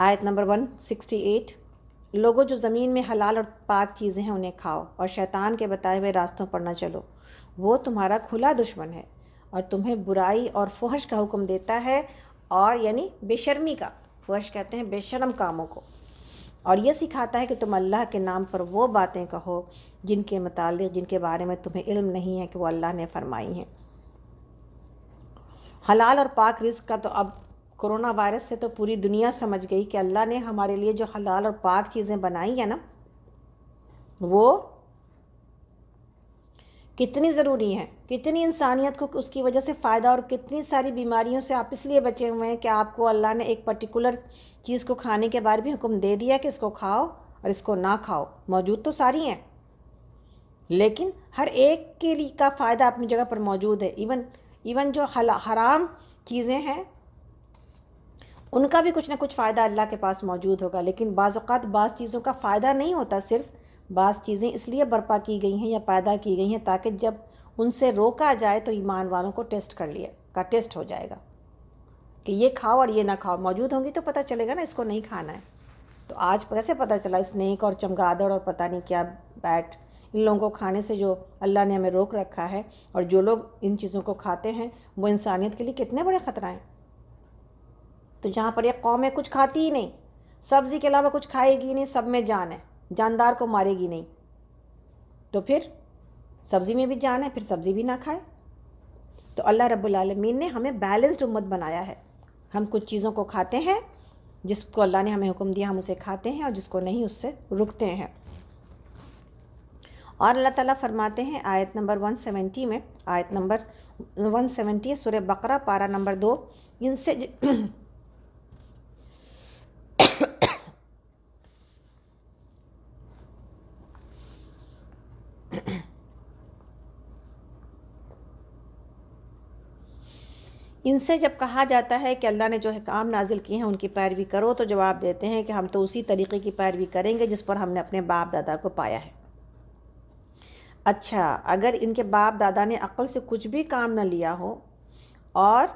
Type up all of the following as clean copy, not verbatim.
آیت نمبر 168، لوگوں جو زمین میں حلال اور پاک چیزیں ہیں انہیں کھاؤ اور شیطان کے بتائے ہوئے راستوں پر نہ چلو، وہ تمہارا کھلا دشمن ہے اور تمہیں برائی اور فحش کا حکم دیتا ہے، اور یعنی بے شرمی کا، فحش کہتے ہیں بے شرم کاموں کو، اور یہ سکھاتا ہے کہ تم اللہ کے نام پر وہ باتیں کہو جن کے متعلق جن کے بارے میں تمہیں علم نہیں ہے کہ وہ اللہ نے فرمائی ہیں۔ حلال اور پاک رزق کا تو اب کرونا وائرس سے تو پوری دنیا سمجھ گئی کہ اللہ نے ہمارے لیے جو حلال اور پاک چیزیں بنائی ہیں نا، وہ کتنی ضروری ہیں، کتنی انسانیت کو اس کی وجہ سے فائدہ، اور کتنی ساری بیماریوں سے آپ اس لیے بچے ہوئے ہیں کہ آپ کو اللہ نے ایک پرٹیکولر چیز کو کھانے کے بارے بھی حکم دے دیا کہ اس کو کھاؤ اور اس کو نہ کھاؤ۔ موجود تو ساری ہیں، لیکن ہر ایک کے لیے کا فائدہ اپنی جگہ پر موجود ہے۔ ایون جو حرام چیزیں ہیں ان کا بھی کچھ نہ کچھ فائدہ اللہ کے پاس موجود ہوگا، لیکن بعض اوقات بعض چیزوں کا فائدہ نہیں ہوتا، صرف بعض چیزیں اس لیے برپا کی گئی ہیں یا پیدا کی گئی ہیں تاکہ جب ان سے روکا جائے تو ایمان والوں کو ٹیسٹ ہو جائے گا کہ یہ کھاؤ اور یہ نہ کھاؤ۔ موجود ہوں گی تو پتہ چلے گا نا اس کو نہیں کھانا ہے۔ تو آج کیسے پتہ چلا اسنیک اور چمگادڑ اور پتہ نہیں کیا بیٹ، ان لوگوں کو کھانے سے جو اللہ نے ہمیں روک رکھا ہے، اور جو لوگ ان چیزوں کو کھاتے ہیں وہ انسانیت کے لیے کتنے بڑے خطرہ ہیں۔ تو جہاں پر یہ قومیں کچھ کھاتی ہی نہیں، سبزی کے علاوہ کچھ کھائے گی نہیں، سب میں جان ہے، جاندار کو مارے گی نہیں، تو پھر سبزی میں بھی جان ہے، پھر سبزی بھی نہ کھائے۔ تو اللہ رب العالمین نے ہمیں بیلنسڈ امت بنایا ہے۔ ہم کچھ چیزوں کو کھاتے ہیں، جس کو اللہ نے ہمیں حکم دیا ہم اسے کھاتے ہیں، اور جس کو نہیں اس سے رکتے ہیں۔ اور اللہ تعالیٰ فرماتے ہیں آیت نمبر 170 میں، آیت نمبر 170 سورہ بقرہ پارہ نمبر 2، ان سے جب کہا جاتا ہے کہ اللہ نے جو احکام نازل کیے ہیں ان کی پیروی کرو، تو جواب دیتے ہیں کہ ہم تو اسی طریقے کی پیروی کریں گے جس پر ہم نے اپنے باپ دادا کو پایا ہے۔ اچھا، اگر ان کے باپ دادا نے عقل سے کچھ بھی کام نہ لیا ہو اور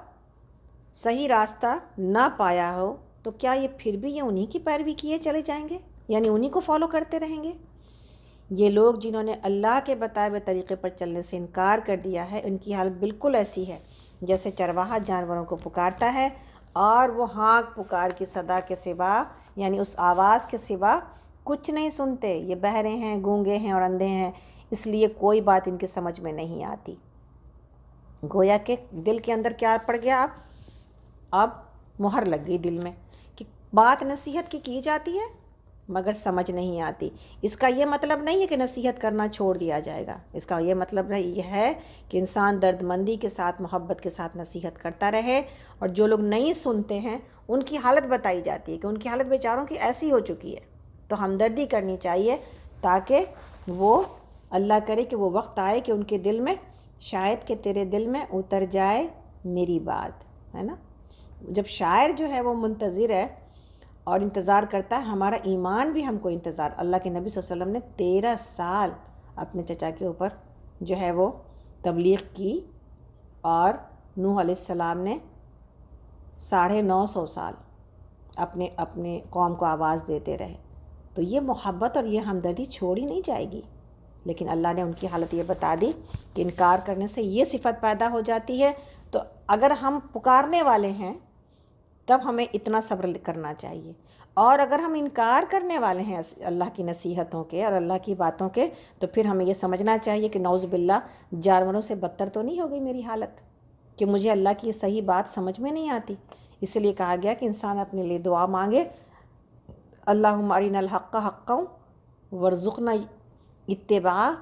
صحیح راستہ نہ پایا ہو، تو کیا یہ پھر بھی یہ انہی کی پیروی کیے چلے جائیں گے، یعنی انہی کو فالو کرتے رہیں گے؟ یہ لوگ جنہوں نے اللہ کے بتائے ہوئے طریقے پر چلنے سے انکار کر دیا ہے، ان کی حالت بالکل ایسی ہے جیسے چرواہا جانوروں کو پکارتا ہے اور وہ ہانک پکار کی صدا کے سوا، یعنی اس آواز کے سوا کچھ نہیں سنتے۔ یہ بہرے ہیں، گونگے ہیں اور اندھے ہیں، اس لیے کوئی بات ان کی سمجھ میں نہیں آتی۔ گویا کہ دل کے اندر کیا پڑ گیا، اب مہر لگ گئی دل میں کہ بات نصیحت کی جاتی ہے مگر سمجھ نہیں آتی۔ اس کا یہ مطلب نہیں ہے کہ نصیحت کرنا چھوڑ دیا جائے گا، اس کا یہ مطلب یہ ہے کہ انسان درد مندی کے ساتھ، محبت کے ساتھ نصیحت کرتا رہے، اور جو لوگ نہیں سنتے ہیں ان کی حالت بتائی جاتی ہے کہ ان کی حالت بیچاروں کی ایسی ہو چکی ہے، تو ہمدردی کرنی چاہیے تاکہ وہ، اللہ کرے کہ وہ وقت آئے کہ ان کے دل میں، شاید کہ تیرے دل میں اتر جائے میری بات، ہے نا۔ جب شاعر جو ہے وہ منتظر ہے اور انتظار کرتا ہے، ہمارا ایمان بھی ہم کو انتظار۔ اللہ کے نبی صلی اللہ علیہ وسلم نے 13 سال اپنے چچا کے اوپر جو ہے وہ تبلیغ کی، اور نوح علیہ السلام نے 950 سال اپنے قوم کو آواز دیتے رہے۔ تو یہ محبت اور یہ ہمدردی چھوڑی نہیں جائے گی، لیکن اللہ نے ان کی حالت یہ بتا دی کہ انکار کرنے سے یہ صفت پیدا ہو جاتی ہے۔ تو اگر ہم پکارنے والے ہیں تب ہمیں اتنا صبر کرنا چاہیے، اور اگر ہم انکار کرنے والے ہیں اللہ کی نصیحتوں کے اور اللہ کی باتوں کے، تو پھر ہمیں یہ سمجھنا چاہیے کہ نعوذ باللہ جانوروں سے بدتر تو نہیں ہو گئی میری حالت کہ مجھے اللہ کی صحیح بات سمجھ میں نہیں آتی۔ اس لیے کہا گیا کہ انسان اپنے لیے دعا مانگے، اللہم ارنا الحق حقا وارزقنا اتباعہ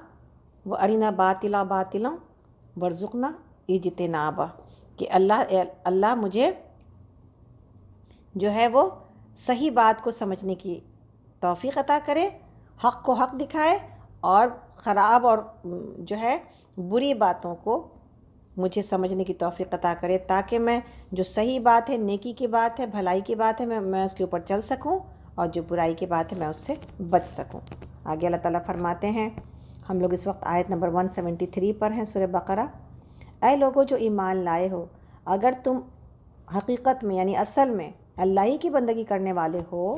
وارنا باطلا باطلا وارزقنا اجتنابہ، کہ اللہ مجھے جو ہے وہ صحیح بات کو سمجھنے کی توفیق عطا کرے، حق کو حق دکھائے، اور خراب اور جو ہے بری باتوں کو مجھے سمجھنے کی توفیق عطا کرے، تاکہ میں جو صحیح بات ہے، نیکی کی بات ہے، بھلائی کی بات ہے، میں اس کے اوپر چل سکوں، اور جو برائی کی بات ہے میں اس سے بچ سکوں۔ آگے اللہ تعالیٰ فرماتے ہیں، ہم لوگ اس وقت آیت نمبر 173 پر ہیں سورہ بقرہ۔ اے لوگو جو ایمان لائے ہو، اگر تم حقیقت میں یعنی اصل میں اللہ ہی کی بندگی کرنے والے ہو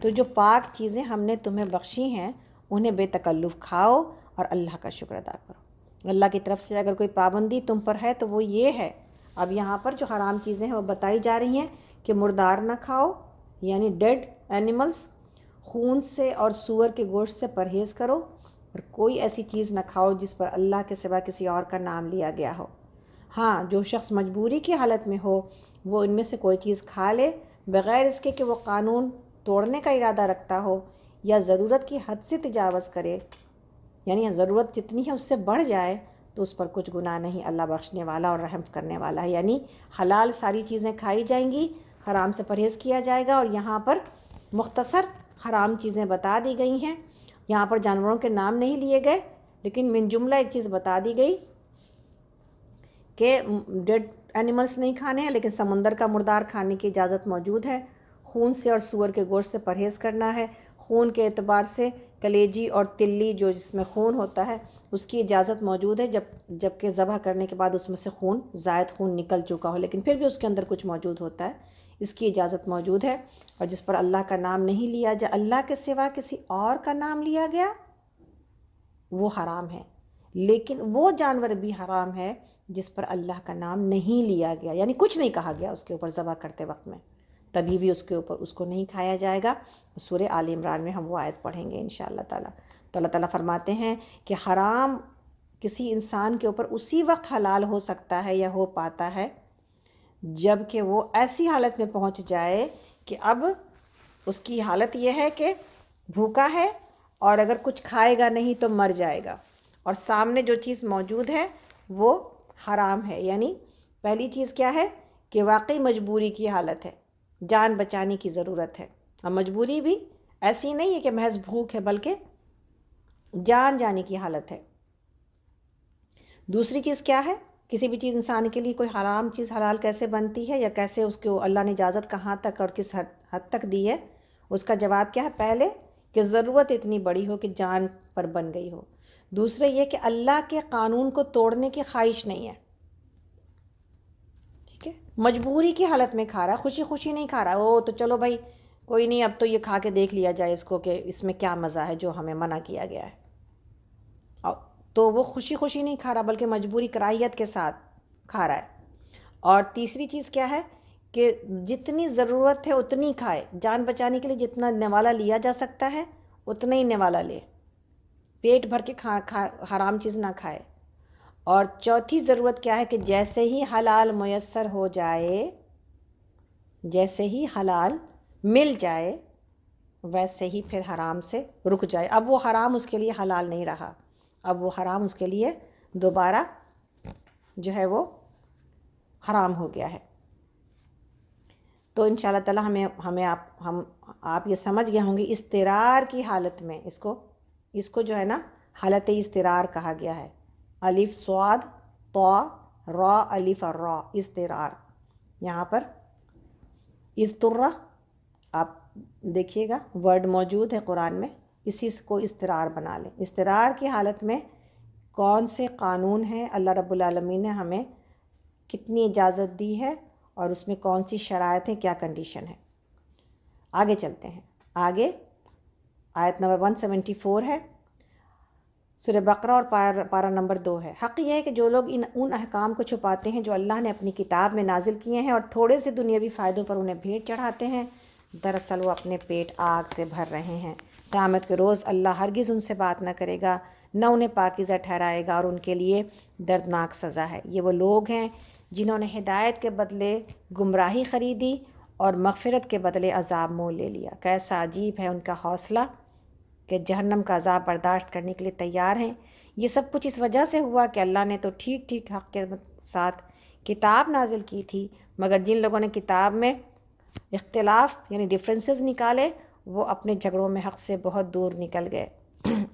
تو جو پاک چیزیں ہم نے تمہیں بخشی ہیں انہیں بے تکلف کھاؤ اور اللہ کا شکر ادا کرو۔ اللہ کی طرف سے اگر کوئی پابندی تم پر ہے تو وہ یہ ہے، اب یہاں پر جو حرام چیزیں ہیں وہ بتائی جا رہی ہیں کہ مردار نہ کھاؤ، یعنی ڈیڈ اینیملز، خون سے اور سور کے گوشت سے پرہیز کرو، اور کوئی ایسی چیز نہ کھاؤ جس پر اللہ کے سوا کسی اور کا نام لیا گیا ہو۔ ہاں، جو شخص مجبوری کی حالت میں ہو وہ ان میں سے کوئی چیز کھا لے بغیر اس کے کہ وہ قانون توڑنے کا ارادہ رکھتا ہو یا ضرورت کی حد سے تجاوز کرے، یعنی ضرورت جتنی ہے اس سے بڑھ جائے، تو اس پر کچھ گناہ نہیں، اللہ بخشنے والا اور رحم کرنے والا ہے۔ یعنی حلال ساری چیزیں کھائی جائیں گی، حرام سے پرہیز کیا جائے گا، اور یہاں پر مختصر حرام چیزیں بتا دی گئی ہیں۔ یہاں پر جانوروں کے نام نہیں لیے گئے، لیکن من جملہ ایک چیز بتا دی گئی کہ ڈیڈ اینیملز نہیں کھانے ہیں، لیکن سمندر کا مردار کھانے کی اجازت موجود ہے۔ خون سے اور سور کے گوشت سے پرہیز کرنا ہے۔ خون کے اعتبار سے کلیجی اور تلی جو جس میں خون ہوتا ہے اس کی اجازت موجود ہے، جبکہ ذبح کرنے کے بعد اس میں سے زائد خون نکل چکا ہو، لیکن پھر بھی اس کے اندر کچھ موجود ہوتا ہے، اس کی اجازت موجود ہے۔ اور جس پر اللہ کا نام نہیں لیا جائے، اللہ کے سوا کسی اور کا نام لیا گیا، وہ حرام ہے۔ لیکن وہ جانور بھی حرام ہے جس پر اللہ کا نام نہیں لیا گیا، یعنی کچھ نہیں کہا گیا اس کے اوپر ذبح کرتے وقت میں، تبھی بھی اس کے اوپر اس کو نہیں کھایا جائے گا۔ سورہ آل عمران میں ہم وہ آیت پڑھیں گے انشاءاللہ تعالیٰ۔ تو اللہ تعالیٰ فرماتے ہیں کہ حرام کسی انسان کے اوپر اسی وقت حلال ہو سکتا ہے یا ہو پاتا ہے جب کہ وہ ایسی حالت میں پہنچ جائے کہ اب اس کی حالت یہ ہے کہ بھوکا ہے اور اگر کچھ کھائے گا نہیں تو مر جائے گا، اور سامنے جو چیز موجود ہے وہ حرام ہے۔ یعنی پہلی چیز کیا ہے کہ واقعی مجبوری کی حالت ہے، جان بچانے کی ضرورت ہے، اور مجبوری بھی ایسی نہیں ہے کہ محض بھوک ہے بلکہ جان جانے کی حالت ہے۔ دوسری چیز کیا ہے، کسی بھی چیز انسان کے لیے کوئی حرام چیز حلال کیسے بنتی ہے یا کیسے اس کو اللہ نے اجازت کہاں تک اور کس حد تک دی ہے، اس کا جواب کیا ہے، پہلے کہ ضرورت اتنی بڑی ہو کہ جان پر بن گئی ہو، دوسرے یہ کہ اللہ کے قانون کو توڑنے کی خواہش نہیں ہے، ٹھیک ہے، مجبوری کی حالت میں کھا رہا ہے، خوشی خوشی نہیں کھا رہا، تو چلو بھائی کوئی نہیں، اب تو یہ کھا کے دیکھ لیا جائے اس کو کہ اس میں کیا مزہ ہے جو ہمیں منع کیا گیا ہے، تو وہ خوشی خوشی نہیں کھا رہا بلکہ مجبوری کراہیت کے ساتھ کھا رہا ہے۔ اور تیسری چیز کیا ہے کہ جتنی ضرورت ہے اتنی کھائے، جان بچانے کے لیے جتنا نوالا لیا جا سکتا ہے اتنا ہی نوالا لے، پیٹ بھر کے حرام چیز نہ کھائے۔ اور چوتھی ضرورت کیا ہے کہ جیسے ہی حلال میسر ہو جائے، جیسے ہی حلال مل جائے ویسے ہی پھر حرام سے رک جائے، اب وہ حرام اس کے لیے حلال نہیں رہا، اب وہ حرام اس کے لیے دوبارہ جو ہے وہ حرام ہو گیا ہے۔ تو انشاءاللہ تعالیٰ آپ یہ سمجھ گئے ہوں گے، اضطرار کی حالت میں اس کو جو ہے نا حالت اضطرار کہا گیا ہے، الف صاد طا را الف اور را، اضطرار۔ یہاں پر اضطرہ آپ دیکھیے گا ورڈ موجود ہے قرآن میں، اسی کو اضطرار بنا لیں۔ اضطرار کی حالت میں کون سے قانون ہیں، اللہ رب العالمین نے ہمیں کتنی اجازت دی ہے اور اس میں کون سی شرائط ہیں، کیا کنڈیشن ہے۔ آگے چلتے ہیں، آگے آیت نمبر 174 ہے، سورہ بقرہ اور پارہ نمبر 2 ہے۔ حق یہ ہے کہ جو لوگ ان احکام کو چھپاتے ہیں جو اللہ نے اپنی کتاب میں نازل کیے ہیں اور تھوڑے سے دنیاوی فائدوں پر انہیں بھیٹ چڑھاتے ہیں، دراصل وہ اپنے پیٹ آگ سے بھر رہے ہیں۔ قیامت کے روز اللہ ہرگز ان سے بات نہ کرے گا، نہ انہیں پاکیزہ ٹھہرائے گا، اور ان کے لیے دردناک سزا ہے۔ یہ وہ لوگ ہیں جنہوں نے ہدایت کے بدلے گمراہی خریدی اور مغفرت کے بدلے عذاب مول لے لیا۔ کیسا عجیب ہے ان کا حوصلہ کہ جہنم کا عذاب برداشت کرنے کے لیے تیار ہیں۔ یہ سب کچھ اس وجہ سے ہوا کہ اللہ نے تو ٹھیک ٹھیک حق کے ساتھ کتاب نازل کی تھی، مگر جن لوگوں نے کتاب میں اختلاف یعنی ڈفرینسز نکالے وہ اپنے جھگڑوں میں حق سے بہت دور نکل گئے۔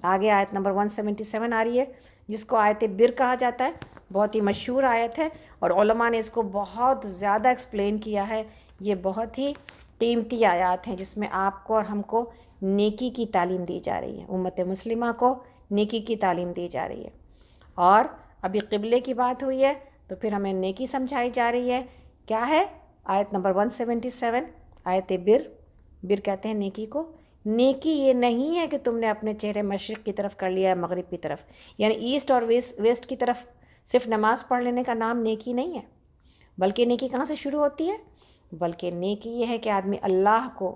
آگے آیت نمبر 177 آ رہی ہے، جس کو آیت بر کہا جاتا ہے، بہت ہی مشہور آیت ہے اور علماء نے اس کو بہت زیادہ ایکسپلین کیا ہے۔ یہ بہت ہی قیمتی آیات ہیں جس میں آپ کو اور ہم کو نیکی کی تعلیم دی جا رہی ہے، امت مسلمہ کو نیکی کی تعلیم دی جا رہی ہے، اور ابھی قبلے کی بات ہوئی ہے تو پھر ہمیں نیکی سمجھائی جا رہی ہے۔ کیا ہے آیت نمبر 177، آیت بر کہتے ہیں نیکی کو. نیکی یہ نہیں ہے کہ تم نے اپنے چہرے مشرق کی طرف کر لیا ہے مغرب کی طرف، یعنی ایسٹ اور ویسٹ کی طرف صرف نماز پڑھ لینے کا نام نیکی نہیں ہے. بلکہ نیکی کہاں سے شروع ہوتی ہے؟ بلکہ نیکی یہ ہے کہ آدمی اللہ کو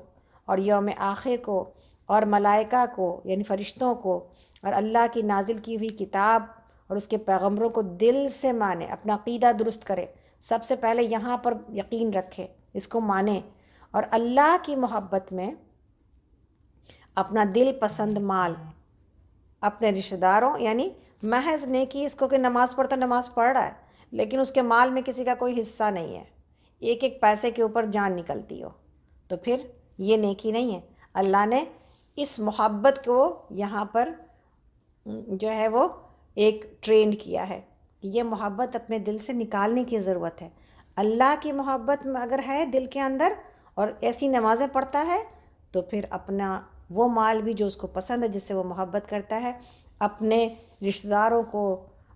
اور یوم آخر کو اور ملائکہ کو یعنی فرشتوں کو اور اللہ کی نازل کی ہوئی کتاب اور اس کے پیغمبروں کو دل سے مانے، اپنا عقیدہ درست کرے. سب سے پہلے یہاں پر یقین رکھے، اس کو مانے، اور اللہ کی محبت میں اپنا دل پسند مال اپنے رشتہ داروں، یعنی محض نیکی اس کو کہ نماز پڑھتا نماز پڑھ رہا ہے لیکن اس کے مال میں کسی کا کوئی حصہ نہیں ہے، ایک ایک پیسے کے اوپر جان نکلتی ہو، تو پھر یہ نیکی نہیں ہے. اللہ نے اس محبت کو یہاں پر جو ہے وہ ایک ٹرینڈ کیا ہے کہ یہ محبت اپنے دل سے نکالنے کی ضرورت ہے. اللہ کی محبت میں اگر ہے دل کے اندر اور ایسی نمازیں پڑھتا ہے تو پھر اپنا وہ مال بھی جو اس کو پسند ہے، جس سے وہ محبت کرتا ہے، اپنے رشتہ داروں کو،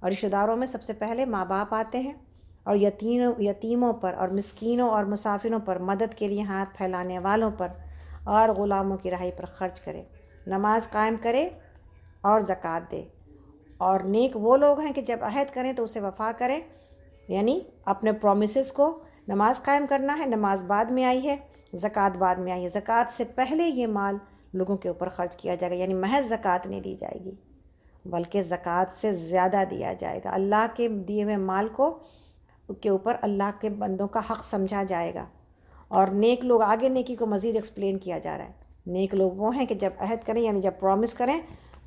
اور رشتہ داروں میں سب سے پہلے ماں باپ آتے ہیں، اور یتیموں پر اور مسکینوں اور مسافروں پر، مدد کے لیے ہاتھ پھیلانے والوں پر اور غلاموں کی رہائی پر خرچ کرے، نماز قائم کرے اور زکوٰۃ دے. اور نیک وہ لوگ ہیں کہ جب عہد کریں تو اسے وفا کریں، یعنی اپنے پرومسز کو. نماز قائم کرنا ہے، نماز بعد میں آئی ہے، زکوٰۃ بعد میں آئی ہے. زکوٰۃ سے پہلے یہ مال لوگوں کے اوپر خرچ کیا جائے گا، یعنی محض زکوٰۃ نہیں دی جائے گی بلکہ زکوٰۃ سے زیادہ دیا جائے گا. اللہ کے دیے ہوئے مال کو کے اوپر اللہ کے بندوں کا حق سمجھا جائے گا. اور نیک لوگ، آگے نیکی کو مزید ایکسپلین کیا جا رہا ہے. نیک لوگ وہ ہیں کہ جب عہد کریں یعنی جب پرومس کریں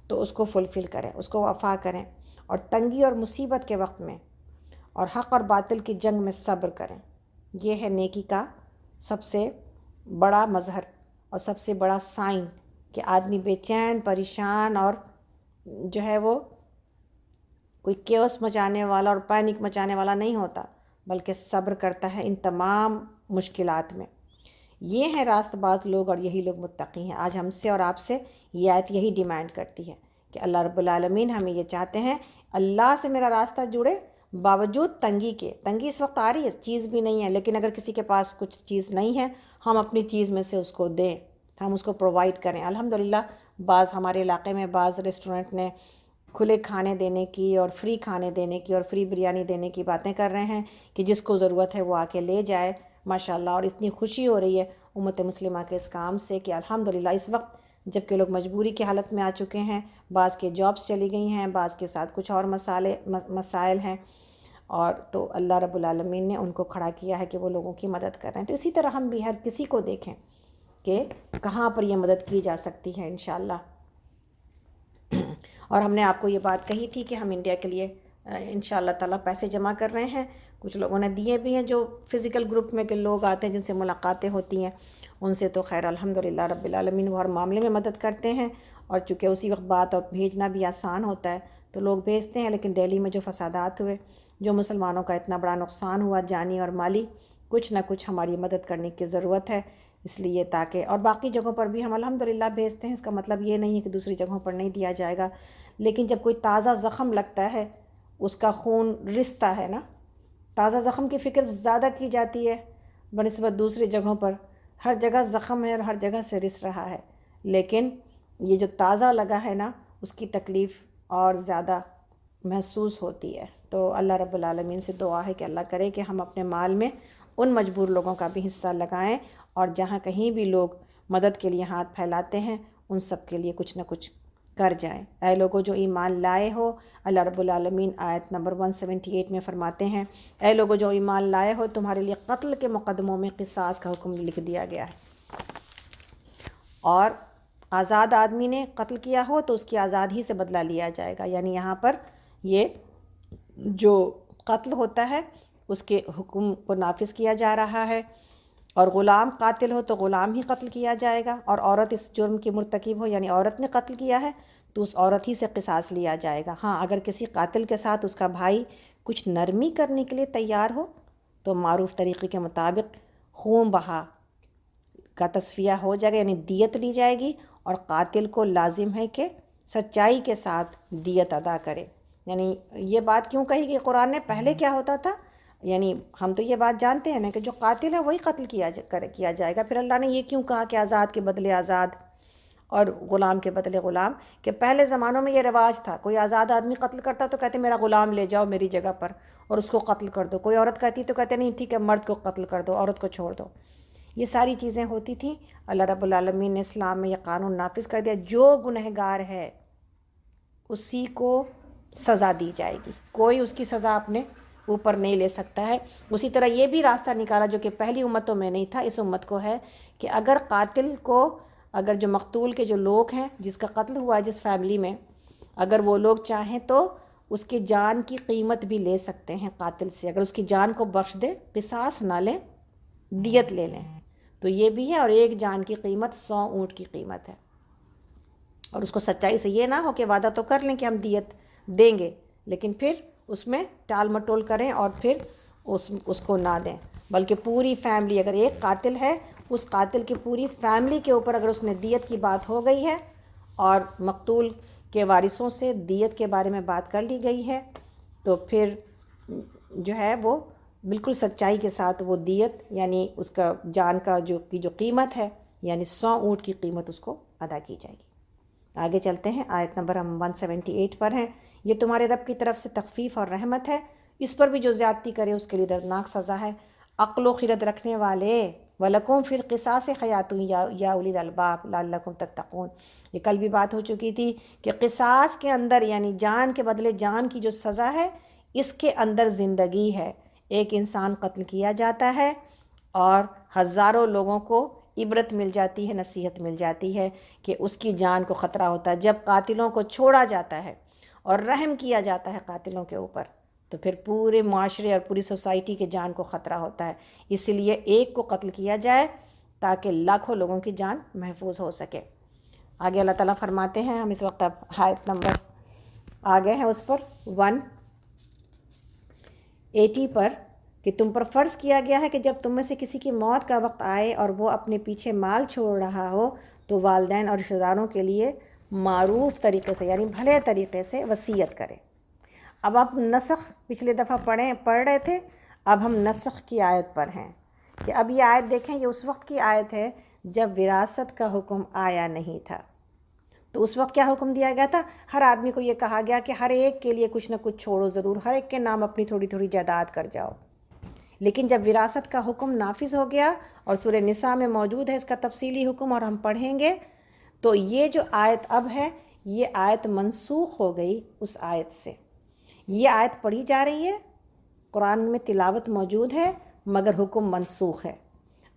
تو اس کو فلفل کریں، اس کو وفا کریں، اور تنگی اور مصیبت کے وقت میں اور حق اور باطل کی جنگ میں صبر کریں. یہ ہے نیکی کا سب سے بڑا مظہر اور سب سے بڑا سائن کہ آدمی بے چین، پریشان اور جو ہے وہ کوئی کیوس مچانے والا اور پینک مچانے والا نہیں ہوتا، بلکہ صبر کرتا ہے ان تمام مشکلات میں. یہ ہیں راست باز لوگ اور یہی لوگ متقی ہیں. آج ہم سے اور آپ سے یہ آیت یہی ڈیمانڈ کرتی ہے کہ اللہ رب العالمین ہمیں یہ چاہتے ہیں اللہ سے میرا راستہ جڑے باوجود تنگی کے. تنگی اس وقت آ رہی ہے، چیز بھی نہیں ہے، لیکن اگر کسی کے پاس کچھ چیز نہیں ہے ہم اپنی چیز میں سے اس کو دیں، ہم اس کو پرووائڈ کریں. الحمدللہ بعض ہمارے علاقے میں بعض ریسٹورنٹ نے کھلے کھانے دینے کی اور فری کھانے دینے کی اور فری بریانی دینے کی باتیں کر رہے ہیں کہ جس کو ضرورت ہے وہ آ کے لے جائے ماشاءاللہ. اور اتنی خوشی ہو رہی ہے امت مسلمہ کے اس کام سے کہ الحمدللہ اس وقت جب کہ لوگ مجبوری کی حالت میں آ چکے ہیں، بعض کے جابس چلی گئی ہیں، بعض کے ساتھ کچھ اور مسائل ہیں، اور تو اللہ رب العالمین نے ان کو کھڑا کیا ہے کہ وہ لوگوں کی مدد کر رہے ہیں. تو اسی طرح ہم بھی ہر کسی کو دیکھیں کہ کہاں پر یہ مدد کی جا سکتی ہے انشاءاللہ. اور ہم نے آپ کو یہ بات کہی تھی کہ ہم انڈیا کے لیے انشاءاللہ تعالیٰ پیسے جمع کر رہے ہیں. کچھ لوگوں نے دیے بھی ہیں جو فزیکل گروپ میں کے لوگ آتے ہیں جن سے ملاقاتیں ہوتی ہیں، ان سے تو خیر الحمدللہ رب العالمین وہ ہر معاملے میں مدد کرتے ہیں. اور چونکہ اسی وقت بات اور بھیجنا بھی آسان ہوتا ہے تو لوگ بھیجتے ہیں. لیکن دہلی میں جو فسادات ہوئے، جو مسلمانوں کا اتنا بڑا نقصان ہوا جانی اور مالی، کچھ نہ کچھ ہماری مدد کرنے کی ضرورت ہے. اس لیے تاکہ اور باقی جگہوں پر بھی ہم الحمدللہ بھیجتے ہیں. اس کا مطلب یہ نہیں ہے کہ دوسری جگہوں پر نہیں دیا جائے گا، لیکن جب کوئی تازہ زخم لگتا ہے اس کا خون رستا ہے نا، تازہ زخم کی فکر زیادہ کی جاتی ہے بنسبت دوسری جگہوں پر. ہر جگہ زخم ہے اور ہر جگہ سے رس رہا ہے، لیکن یہ جو تازہ لگا ہے نا اس کی تکلیف اور زیادہ محسوس ہوتی ہے. تو اللہ رب العالمین سے دعا ہے کہ اللہ کرے کہ ہم اپنے مال میں ان مجبور لوگوں کا بھی حصہ لگائیں، اور جہاں کہیں بھی لوگ مدد کے لیے ہاتھ پھیلاتے ہیں ان سب کے لیے کچھ نہ کچھ کر جائیں. اے لوگوں جو ایمان لائے ہو، اللہ رب العالمین آیت نمبر 178 میں فرماتے ہیں، اے لوگوں جو ایمان لائے ہو تمہارے لیے قتل کے مقدموں میں قصاص کا حکم لکھ دیا گیا ہے. اور آزاد آدمی نے قتل کیا ہو تو اس کی آزادی سے بدلہ لیا جائے گا. یعنی یہاں پر یہ جو قتل ہوتا ہے اس کے حکم کو نافذ کیا جا رہا ہے. اور غلام قاتل ہو تو غلام ہی قتل کیا جائے گا. اور عورت اس جرم کی مرتکب ہو یعنی عورت نے قتل کیا ہے تو اس عورت ہی سے قصاص لیا جائے گا. ہاں اگر کسی قاتل کے ساتھ اس کا بھائی کچھ نرمی کرنے کے لیے تیار ہو تو معروف طریقے کے مطابق خون بہا کا تصفیہ ہو جائے گا، یعنی دیت لی جائے گی، اور قاتل کو لازم ہے کہ سچائی کے ساتھ دیت ادا کرے. یعنی یہ بات کیوں کہی کہ قرآن نے پہلے کیا ہوتا تھا، یعنی ہم تو یہ بات جانتے ہیں نا کہ جو قاتل ہے وہی قتل کیا جائے گا. پھر اللہ نے یہ کیوں کہا کہ آزاد کے بدلے آزاد اور غلام کے بدلے غلام؟ کہ پہلے زمانوں میں یہ رواج تھا، کوئی آزاد آدمی قتل کرتا تو کہتے میرا غلام لے جاؤ میری جگہ پر اور اس کو قتل کر دو. کوئی عورت کہتی تو کہتے نہیں ٹھیک ہے مرد کو قتل کر دو، عورت کو چھوڑ دو. یہ ساری چیزیں ہوتی تھیں. اللہ رب العالمین نے اسلام میں یہ قانون نافذ کر دیا، جو گنہگار ہے اسی کو سزا دی جائے گی، کوئی اس کی سزا اپنے اوپر نہیں لے سکتا ہے. اسی طرح یہ بھی راستہ نکالا جو کہ پہلی امتوں میں نہیں تھا، اس امت کو ہے کہ اگر قاتل کو، اگر جو مقتول کے جو لوگ ہیں، جس کا قتل ہوا ہے جس فیملی میں، اگر وہ لوگ چاہیں تو اس کی جان کی قیمت بھی لے سکتے ہیں قاتل سے. اگر اس کی جان کو بخش دے، قصاص نہ لیں، دیت لے لیں تو یہ بھی ہے. اور ایک جان کی قیمت 100 اونٹ کی قیمت ہے. اور اس کو سچائی سے یہ نہ ہو کہ وعدہ تو کر لیں کہ ہم دیت دیں گے لیکن پھر اس میں ٹال مٹول کریں اور پھر اس کو نہ دیں، بلکہ پوری فیملی، اگر ایک قاتل ہے اس قاتل کی پوری فیملی کے اوپر اگر اس نے دیت کی بات ہو گئی ہے اور مقتول کے وارثوں سے دیت کے بارے میں بات کر لی گئی ہے تو پھر جو ہے وہ بالکل سچائی کے ساتھ وہ دیت، یعنی اس کا جان کا جو قیمت ہے، یعنی 100 اونٹ کی قیمت اس کو ادا کی جائے گی. آگے چلتے ہیں، آیت نمبر ہم 178 پر ہیں. یہ تمہارے رب کی طرف سے تخفیف اور رحمت ہے، اس پر بھی جو زیادتی کرے اس کے لیے دردناک سزا ہے. عقل و خرد رکھنے والے، وَلَكُمْ فِي الْقِصَاصِ حَيَاةٌ یا اولی الالباب لعلکم تتقون. یہ کل بھی بات ہو چکی تھی کہ قصاص کے اندر، یعنی جان کے بدلے جان کی جو سزا ہے، اس کے اندر زندگی ہے. ایک انسان قتل کیا جاتا ہے اور ہزاروں لوگوں کو عبرت مل جاتی ہے، نصیحت مل جاتی ہے کہ اس کی جان کو خطرہ ہوتا ہے. جب قاتلوں کو چھوڑا جاتا ہے اور رحم کیا جاتا ہے قاتلوں کے اوپر تو پھر پورے معاشرے اور پوری سوسائٹی کے جان کو خطرہ ہوتا ہے. اس لیے ایک کو قتل کیا جائے تاکہ لاکھوں لوگوں کی جان محفوظ ہو سکے. آگے اللہ تعالیٰ فرماتے ہیں، ہم اس وقت اب آیت نمبر آگے ہیں اس پر 180 پر، کہ تم پر فرض کیا گیا ہے کہ جب تم میں سے کسی کی موت کا وقت آئے اور وہ اپنے پیچھے مال چھوڑ رہا ہو تو والدین اور رشتہ داروں کے لیے معروف طریقے سے، یعنی بھلے طریقے سے وصیت کرے. اب آپ نسخ پچھلے دفعہ پڑھ رہے تھے، اب ہم نسخ کی آیت پر ہیں کہ اب یہ آیت دیکھیں، یہ اس وقت کی آیت ہے جب وراثت کا حکم آیا نہیں تھا. تو اس وقت کیا حکم دیا گیا تھا؟ ہر آدمی کو یہ کہا گیا کہ ہر ایک کے لیے کچھ نہ کچھ چھوڑو ضرور، ہر ایک کے نام اپنی تھوڑی تھوڑی جائیداد کر جاؤ. لیکن جب وراثت کا حکم نافذ ہو گیا، اور سورہ نساء میں موجود ہے اس کا تفصیلی حکم اور ہم پڑھیں گے، تو یہ جو آیت اب ہے یہ آیت منسوخ ہو گئی اس آیت سے. یہ آیت پڑھی جا رہی ہے، قرآن میں تلاوت موجود ہے، مگر حکم منسوخ ہے.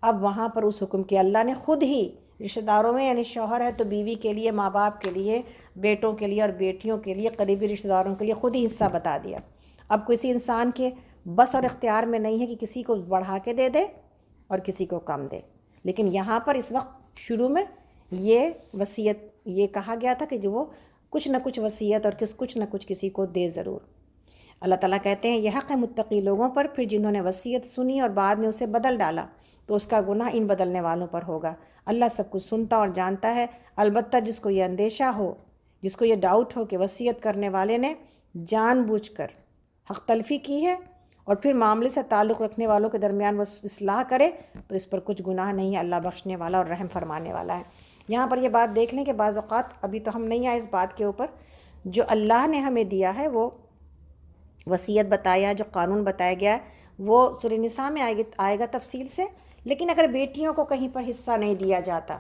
اب وہاں پر اس حکم کے اللہ نے خود ہی رشتہ داروں میں، یعنی شوہر ہے تو بیوی کے لیے، ماں باپ کے لیے، بیٹوں کے لیے اور بیٹیوں کے لیے، قریبی رشتہ داروں کے لیے خود ہی حصہ بتا دیا. اب کسی انسان کے بس اور اختیار میں نہیں ہے کہ کسی کو بڑھا کے دے دے اور کسی کو کم دے. لیکن یہاں پر اس وقت شروع میں یہ وصیت یہ کہا گیا تھا کہ جو وہ کچھ نہ کچھ وصیت اور کچھ نہ کچھ کسی کو دے ضرور. اللہ تعالیٰ کہتے ہیں یہ حق ہے متقی لوگوں پر، پھر جنہوں نے وصیت سنی اور بعد میں اسے بدل ڈالا تو اس کا گناہ ان بدلنے والوں پر ہوگا. اللہ سب کچھ سنتا اور جانتا ہے. البتہ جس کو یہ اندیشہ ہو، جس کو یہ ڈاؤٹ ہو کہ وصیت کرنے والے نے جان بوجھ کر حق تلفی کی ہے اور پھر معاملے سے تعلق رکھنے والوں کے درمیان وہ اصلاح کرے تو اس پر کچھ گناہ نہیں ہے. اللہ بخشنے والا اور رحم فرمانے والا ہے. یہاں پر یہ بات دیکھ لیں کہ بعض اوقات ابھی تو ہم نہیں آئے اس بات کے اوپر، جو اللہ نے ہمیں دیا ہے وہ وصیت بتایا، جو قانون بتایا گیا ہے وہ سورہ نساء میں آئے گا تفصیل سے. لیکن اگر بیٹیوں کو کہیں پر حصہ نہیں دیا جاتا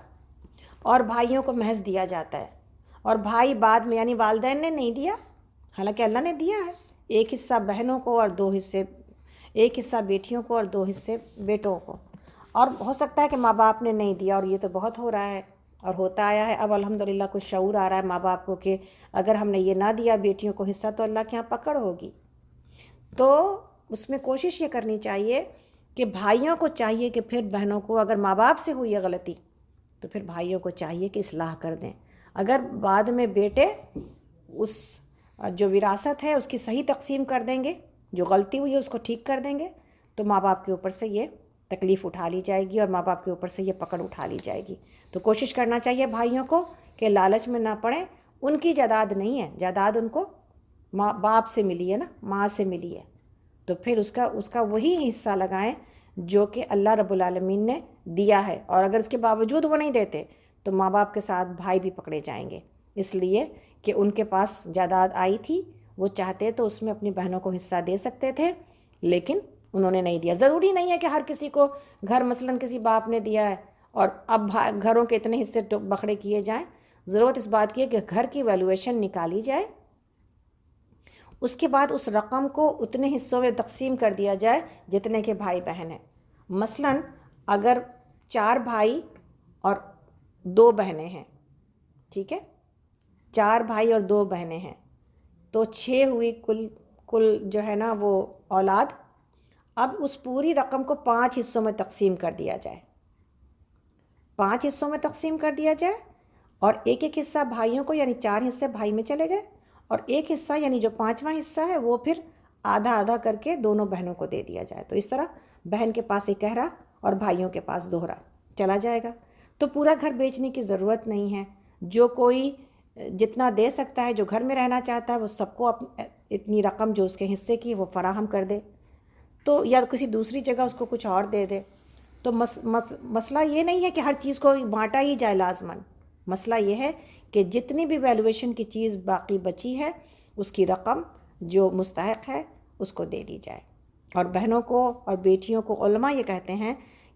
اور بھائیوں کو محض دیا جاتا ہے اور بھائی بعد میں، یعنی والدین نے نہیں دیا حالانکہ اللہ نے دیا ہے، ایک حصہ بہنوں کو اور 2 حصے، ایک حصہ بیٹیوں کو اور 2 حصے بیٹوں کو، اور ہو سکتا ہے کہ ماں باپ نے نہیں دیا، اور یہ تو بہت ہو رہا ہے اور ہوتا آیا ہے. اب الحمدللہ کچھ شعور آ رہا ہے ماں باپ کو کہ اگر ہم نے یہ نہ دیا بیٹیوں کو حصہ تو اللہ کے ہاں پکڑ ہوگی. تو اس میں کوشش یہ کرنی چاہیے کہ بھائیوں کو چاہیے کہ پھر بہنوں کو، اگر ماں باپ سے ہوئی ہے غلطی تو پھر بھائیوں کو چاہیے کہ اصلاح کر دیں. اگر بعد میں بیٹے اس جو وراثت ہے اس کی صحیح تقسیم کر دیں گے، جو غلطی ہوئی ہے اس کو ٹھیک کر دیں گے تو ماں باپ کے اوپر سے یہ تکلیف اٹھا لی جائے گی اور ماں باپ کے اوپر سے یہ پکڑ اٹھا لی جائے گی. تو کوشش کرنا چاہیے بھائیوں کو کہ لالچ میں نہ پڑیں. ان کی جائیداد نہیں ہے، جائیداد ان کو ماں باپ سے ملی ہے نا، ماں سے ملی ہے، تو پھر اس کا وہی حصہ لگائیں جو کہ اللہ رب العالمین نے دیا ہے، اور اگر اس کے باوجود وہ نہیں دیتے تو ماں باپ کے ساتھ بھائی بھی پکڑے جائیں گے، اس لیے کہ ان کے پاس جائیداد آئی تھی، وہ چاہتے تو اس میں اپنی بہنوں کو حصہ دے سکتے تھے، لیکن انہوں نے نہیں دیا۔ ضروری نہیں ہے کہ ہر کسی کو گھر مثلاً کسی باپ نے دیا ہے اور اب گھروں کے اتنے حصے بکھرے کیے جائیں، ضرورت اس بات کی ہے کہ گھر کی ویلیویشن نکالی جائے، اس کے بعد اس رقم کو اتنے حصوں میں تقسیم کر دیا جائے جتنے کے بھائی بہن ہیں۔ مثلاً اگر 4 بھائی اور 2 بہنیں ہیں، ٹھیک ہے، 4 بھائی اور 2 بہنیں ہیں تو 6 ہوئی کل جو ہے نا وہ اولاد۔ اب اس پوری رقم کو 5 حصوں میں تقسیم کر دیا جائے، 5 حصوں میں تقسیم کر دیا جائے، اور ایک ایک حصہ بھائیوں کو، یعنی 4 حصے بھائی میں چلے گئے، اور ایک حصہ یعنی جو 5واں حصہ ہے وہ پھر آدھا آدھا کر کے دونوں بہنوں کو دے دیا جائے، تو اس طرح بہن کے پاس ایک گہرا اور بھائیوں کے پاس دوہرا چلا جائے گا۔ تو پورا گھر بیچنے کی ضرورت نہیں ہے، جو کوئی جتنا دے سکتا ہے، جو گھر میں رہنا چاہتا ہے وہ سب کو اتنی رقم جو اس کے حصے کی وہ فراہم کر دے، تو یا کسی دوسری جگہ اس کو کچھ اور دے دے۔ تو مسئلہ یہ نہیں ہے کہ ہر چیز کو بانٹا ہی جائے لازماً، مسئلہ یہ ہے کہ جتنی بھی ویلیویشن کی چیز باقی بچی ہے اس کی رقم جو مستحق ہے اس کو دے دی جائے۔ اور بہنوں کو اور بیٹیوں کو علماء یہ کہتے ہیں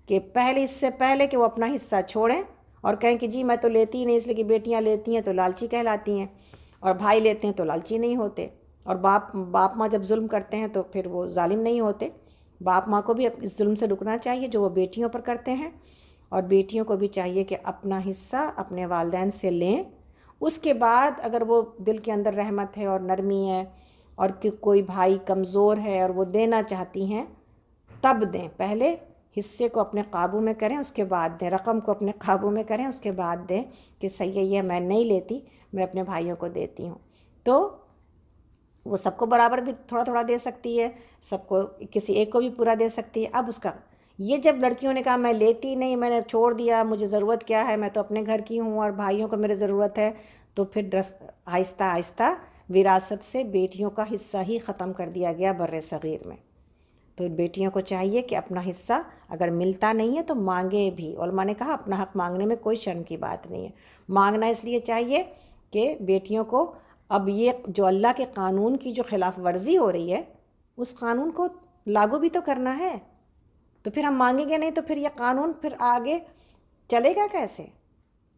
کہ اس سے پہلے کہ وہ اپنا حصہ چھوڑیں اور کہیں کہ جی میں تو لیتی ہی نہیں، اس لیے کہ بیٹیاں لیتی ہیں تو لالچی کہلاتی ہیں، اور بھائی لیتے ہیں تو لالچی نہیں ہوتے، اور باپ ماں جب ظلم کرتے ہیں تو پھر وہ ظالم نہیں ہوتے۔ باپ ماں کو بھی اس ظلم سے رکنا چاہیے جو وہ بیٹیوں پر کرتے ہیں، اور بیٹیوں کو بھی چاہیے کہ اپنا حصہ اپنے والدین سے لیں، اس کے بعد اگر وہ دل کے اندر رحمت ہے اور نرمی ہے اور کہ کوئی بھائی کمزور ہے اور وہ دینا چاہتی ہیں تب دیں، پہلے حصے کو اپنے قابو میں کریں اس کے بعد دیں، رقم کو اپنے قابو میں کریں اس کے بعد دیں کہ صحیح ہے یہ میں نہیں لیتی، میں اپنے بھائیوں کو دیتی ہوں، تو وہ سب کو برابر بھی تھوڑا تھوڑا دے سکتی ہے، سب کو کسی ایک کو بھی پورا دے سکتی ہے۔ اب اس کا یہ جب لڑکیوں نے کہا میں لیتی نہیں، میں نے چھوڑ دیا، مجھے ضرورت کیا ہے، میں تو اپنے گھر کی ہوں اور بھائیوں کو میرے ضرورت ہے، تو پھر آہستہ آہستہ وراثت سے بیٹیوں کا حصہ ہی ختم کر دیا گیا بر صغیر میں۔ تو بیٹیوں کو چاہیے کہ اپنا حصہ اگر ملتا نہیں ہے تو مانگے بھی، علماء نے کہا اپنا حق مانگنے میں کوئی شرم کی بات نہیں ہے، مانگنا اس لیے چاہیے کہ بیٹیوں کو اب یہ جو اللہ کے قانون کی جو خلاف ورزی ہو رہی ہے اس قانون کو لاگو بھی تو کرنا ہے، تو پھر ہم مانگیں گے نہیں تو پھر یہ قانون پھر آگے چلے گا کیسے؟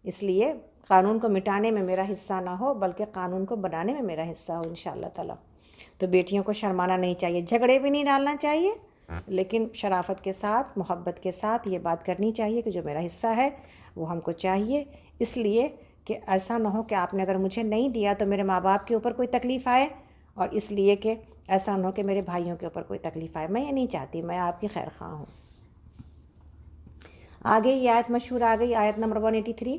اس لیے قانون کو مٹانے میں میرا حصہ نہ ہو بلکہ قانون کو بنانے میں میرا حصہ ہو انشاءاللہ تعالی۔ تو بیٹیوں کو شرمانا نہیں چاہیے، جھگڑے بھی نہیں ڈالنا چاہیے، لیکن شرافت کے ساتھ محبت کے ساتھ یہ بات کرنی چاہیے کہ جو میرا حصہ ہے وہ ہم کو چاہیے، اس لیے کہ ایسا نہ ہو کہ آپ نے اگر مجھے نہیں دیا تو میرے ماں باپ کے اوپر کوئی تکلیف آئے، اور اس لیے کہ ایسا نہ ہو کہ میرے بھائیوں کے اوپر کوئی تکلیف آئے، میں یہ نہیں چاہتی، میں آپ کی خیر خواہ ہوں۔ آگے یہ آیت مشہور آ گئی، آیت نمبر 183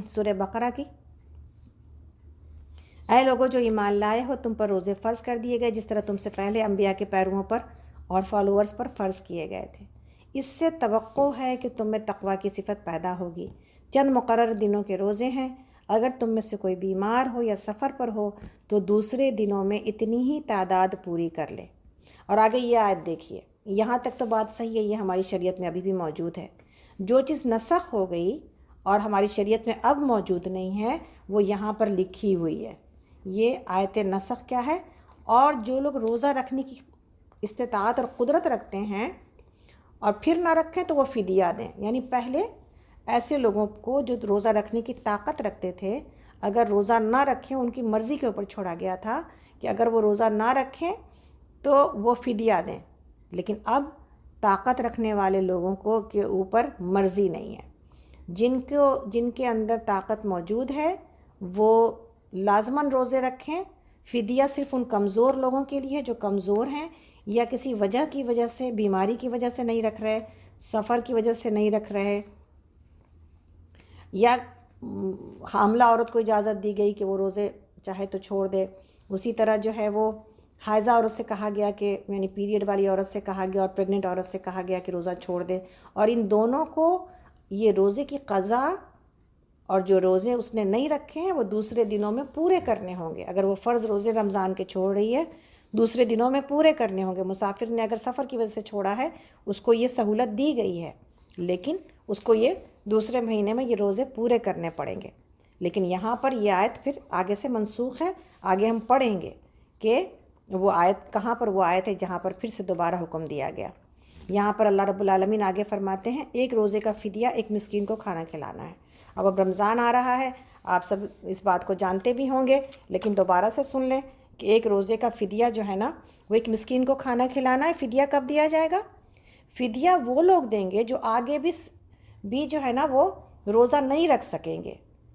سورہ بقرہ کی۔ اے لوگو جو ایمان لائے ہو، تم پر روزے فرض کر دیے گئے جس طرح تم سے پہلے انبیاء کے پیرووں پر اور فالوورز پر فرض کیے گئے تھے، اس سے توقع ہے کہ تم میں تقویٰ کی صفت پیدا ہوگی۔ چند مقرر دنوں کے روزے ہیں، اگر تم میں سے کوئی بیمار ہو یا سفر پر ہو تو دوسرے دنوں میں اتنی ہی تعداد پوری کر لے۔ اور آگے یہ آیت دیکھیے، یہاں تک تو بات صحیح ہے، یہ ہماری شریعت میں ابھی بھی موجود ہے، جو چیز نسخ ہو گئی اور ہماری شریعت میں اب موجود نہیں ہے وہ یہاں پر لکھی ہوئی ہے، یہ آیت نسخ کیا ہے۔ اور جو لوگ روزہ رکھنے کی استطاعت اور قدرت رکھتے ہیں اور پھر نہ رکھیں تو وہ فدیہ دیں، یعنی پہلے ایسے لوگوں کو جو روزہ رکھنے کی طاقت رکھتے تھے اگر روزہ نہ رکھیں، ان کی مرضی کے اوپر چھوڑا گیا تھا کہ اگر وہ روزہ نہ رکھیں تو وہ فدیہ دیں، لیکن اب طاقت رکھنے والے لوگوں کو کے اوپر مرضی نہیں ہے، جن کے اندر طاقت موجود ہے وہ لازماً روزے رکھیں، فدیہ صرف ان کمزور لوگوں کے لیے جو کمزور ہیں یا کسی وجہ کی وجہ سے، بیماری کی وجہ سے نہیں رکھ رہے، سفر کی وجہ سے نہیں رکھ رہے، یا حاملہ عورت کو اجازت دی گئی کہ وہ روزے چاہے تو چھوڑ دے، اسی طرح جو ہے وہ حائضہ عورت سے کہا گیا کہ یعنی پیریڈ والی عورت سے کہا گیا اور پریگننٹ عورت سے کہا گیا کہ روزہ چھوڑ دے، اور ان دونوں کو یہ روزے کی قضا اور جو روزے اس نے نہیں رکھے ہیں وہ دوسرے دنوں میں پورے کرنے ہوں گے۔ اگر وہ فرض روزے رمضان کے چھوڑ رہی ہے دوسرے دنوں میں پورے کرنے ہوں گے۔ مسافر نے اگر سفر کی وجہ سے چھوڑا ہے اس کو یہ سہولت دی گئی ہے، لیکن اس کو یہ دوسرے مہینے میں یہ روزے پورے کرنے پڑیں گے۔ لیکن یہاں پر یہ آیت پھر آگے سے منسوخ ہے، آگے ہم پڑھیں گے کہ وہ آیت کہاں پر وہ آیت ہے جہاں پر پھر سے دوبارہ حکم دیا گیا۔ یہاں پر اللہ رب العالمین آگے فرماتے ہیں ایک روزے کا فدیہ ایک مسکین کو کھانا کھلانا ہے۔ اب رمضان آ رہا ہے، آپ سب اس بات کو جانتے بھی ہوں گے، لیکن دوبارہ سے سن لیں کہ ایک روزے کا فدیہ جو ہے نا وہ ایک مسکین کو کھانا کھلانا ہے۔ فدیہ کب دیا جائے گا؟ فدیہ وہ لوگ دیں گے جو آگے بھی جو ہے نا وہ روزہ نہیں رکھ سکیں گے۔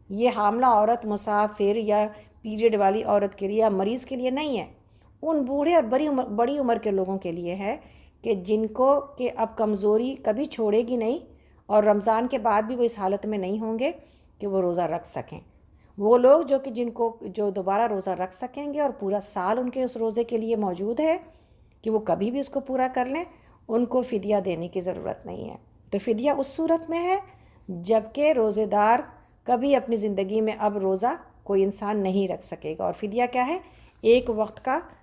یہ حاملہ عورت، مسافر یا پیریڈ والی عورت کے لیے یا مریض کے لیے نہیں ہے، ان بوڑھے اور بڑی عمر کے لوگوں کے لیے ہے کہ جن کو کہ اب کمزوری کبھی چھوڑے گی نہیں اور رمضان کے بعد بھی وہ اس حالت میں نہیں ہوں گے کہ وہ روزہ رکھ سکیں۔ وہ لوگ جو دوبارہ روزہ رکھ سکیں گے اور پورا سال ان کے اس روزے کے لیے موجود ہے کہ وہ کبھی بھی اس کو پورا کر لیں، ان کو فدیہ دینے کی ضرورت نہیں ہے۔ تو فدیہ اس صورت میں ہے جب کہ روزے دار کبھی اپنی زندگی میں اب روزہ کوئی انسان نہیں رکھ سکے گا۔ اور فدیہ کیا ہے؟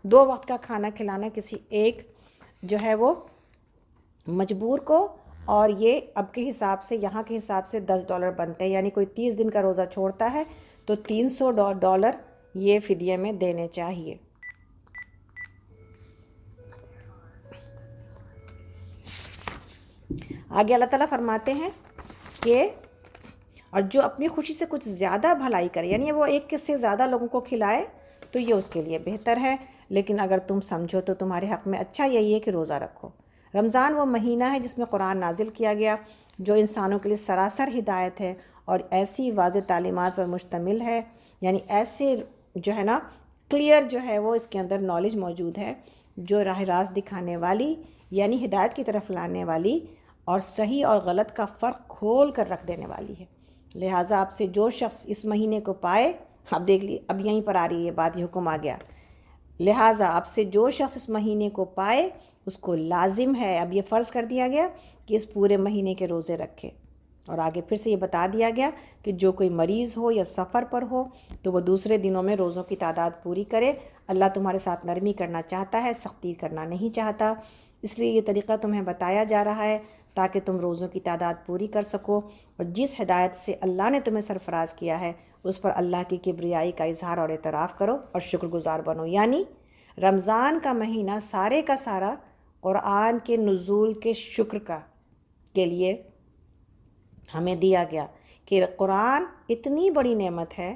دو وقت کا کھانا کھلانا کسی ایک جو ہے وہ مجبور کو، اور یہ اب کے حساب سے یہاں کے حساب سے $10 بنتے ہیں، یعنی کوئی 30 دن کا روزہ چھوڑتا ہے تو $300 یہ فدیے میں دینے چاہیے۔ آگے اللہ تعالیٰ فرماتے ہیں کہ اور جو اپنی خوشی سے کچھ زیادہ بھلائی کرے، یعنی وہ ایک سے زیادہ لوگوں کو کھلائے تو یہ اس کے لیے بہتر ہے، لیکن اگر تم سمجھو تو تمہارے حق میں اچھا یہی ہے کہ روزہ رکھو۔ رمضان وہ مہینہ ہے جس میں قرآن نازل کیا گیا، جو انسانوں کے لیے سراسر ہدایت ہے اور ایسی واضح تعلیمات پر مشتمل ہے، یعنی ایسے جو ہے نا کلیئر جو ہے وہ اس کے اندر نالج موجود ہے جو راہ راست دکھانے والی، یعنی ہدایت کی طرف لانے والی اور صحیح اور غلط کا فرق کھول کر رکھ دینے والی ہے۔ لہٰذا آپ سے جو شخص اس مہینے کو پائے، اب دیکھ لیے اب یہیں پر آ رہی ہے یہ بات، یہ حکم آ گیا، لہٰذا آپ سے جو شخص اس مہینے کو پائے اس کو لازم ہے، اب یہ فرض کر دیا گیا کہ اس پورے مہینے کے روزے رکھے۔ اور آگے پھر سے یہ بتا دیا گیا کہ جو کوئی مریض ہو یا سفر پر ہو تو وہ دوسرے دنوں میں روزوں کی تعداد پوری کرے۔ اللہ تمہارے ساتھ نرمی کرنا چاہتا ہے، سختی کرنا نہیں چاہتا، اس لیے یہ طریقہ تمہیں بتایا جا رہا ہے تاکہ تم روزوں کی تعداد پوری کر سکو۔ اور جس ہدایت سے اللہ نے تمہیں سرفراز کیا ہے اس پر اللہ کی کبریائی کا اظہار اور اعتراف کرو اور شکر گزار بنو۔ یعنی رمضان کا مہینہ سارے کا سارا قرآن کے نزول کے شکر کے لیے ہمیں دیا گیا کہ قرآن اتنی بڑی نعمت ہے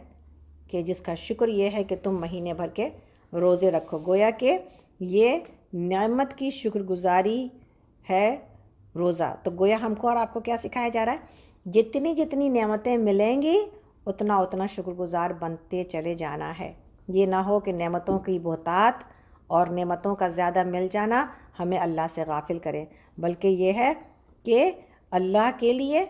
کہ جس کا شکر یہ ہے کہ تم مہینے بھر کے روزے رکھو۔ گویا کہ یہ نعمت کی شکر گزاری ہے روزہ۔ تو گویا ہم کو اور آپ کو کیا سکھایا جا رہا ہے؟ جتنی نعمتیں ملیں گی اتنا شکر گزار بنتے چلے جانا ہے۔ یہ نہ ہو کہ نعمتوں کی بہتات اور نعمتوں کا زیادہ مل جانا ہمیں اللہ سے غافل کرے، بلکہ یہ ہے کہ اللہ کے لیے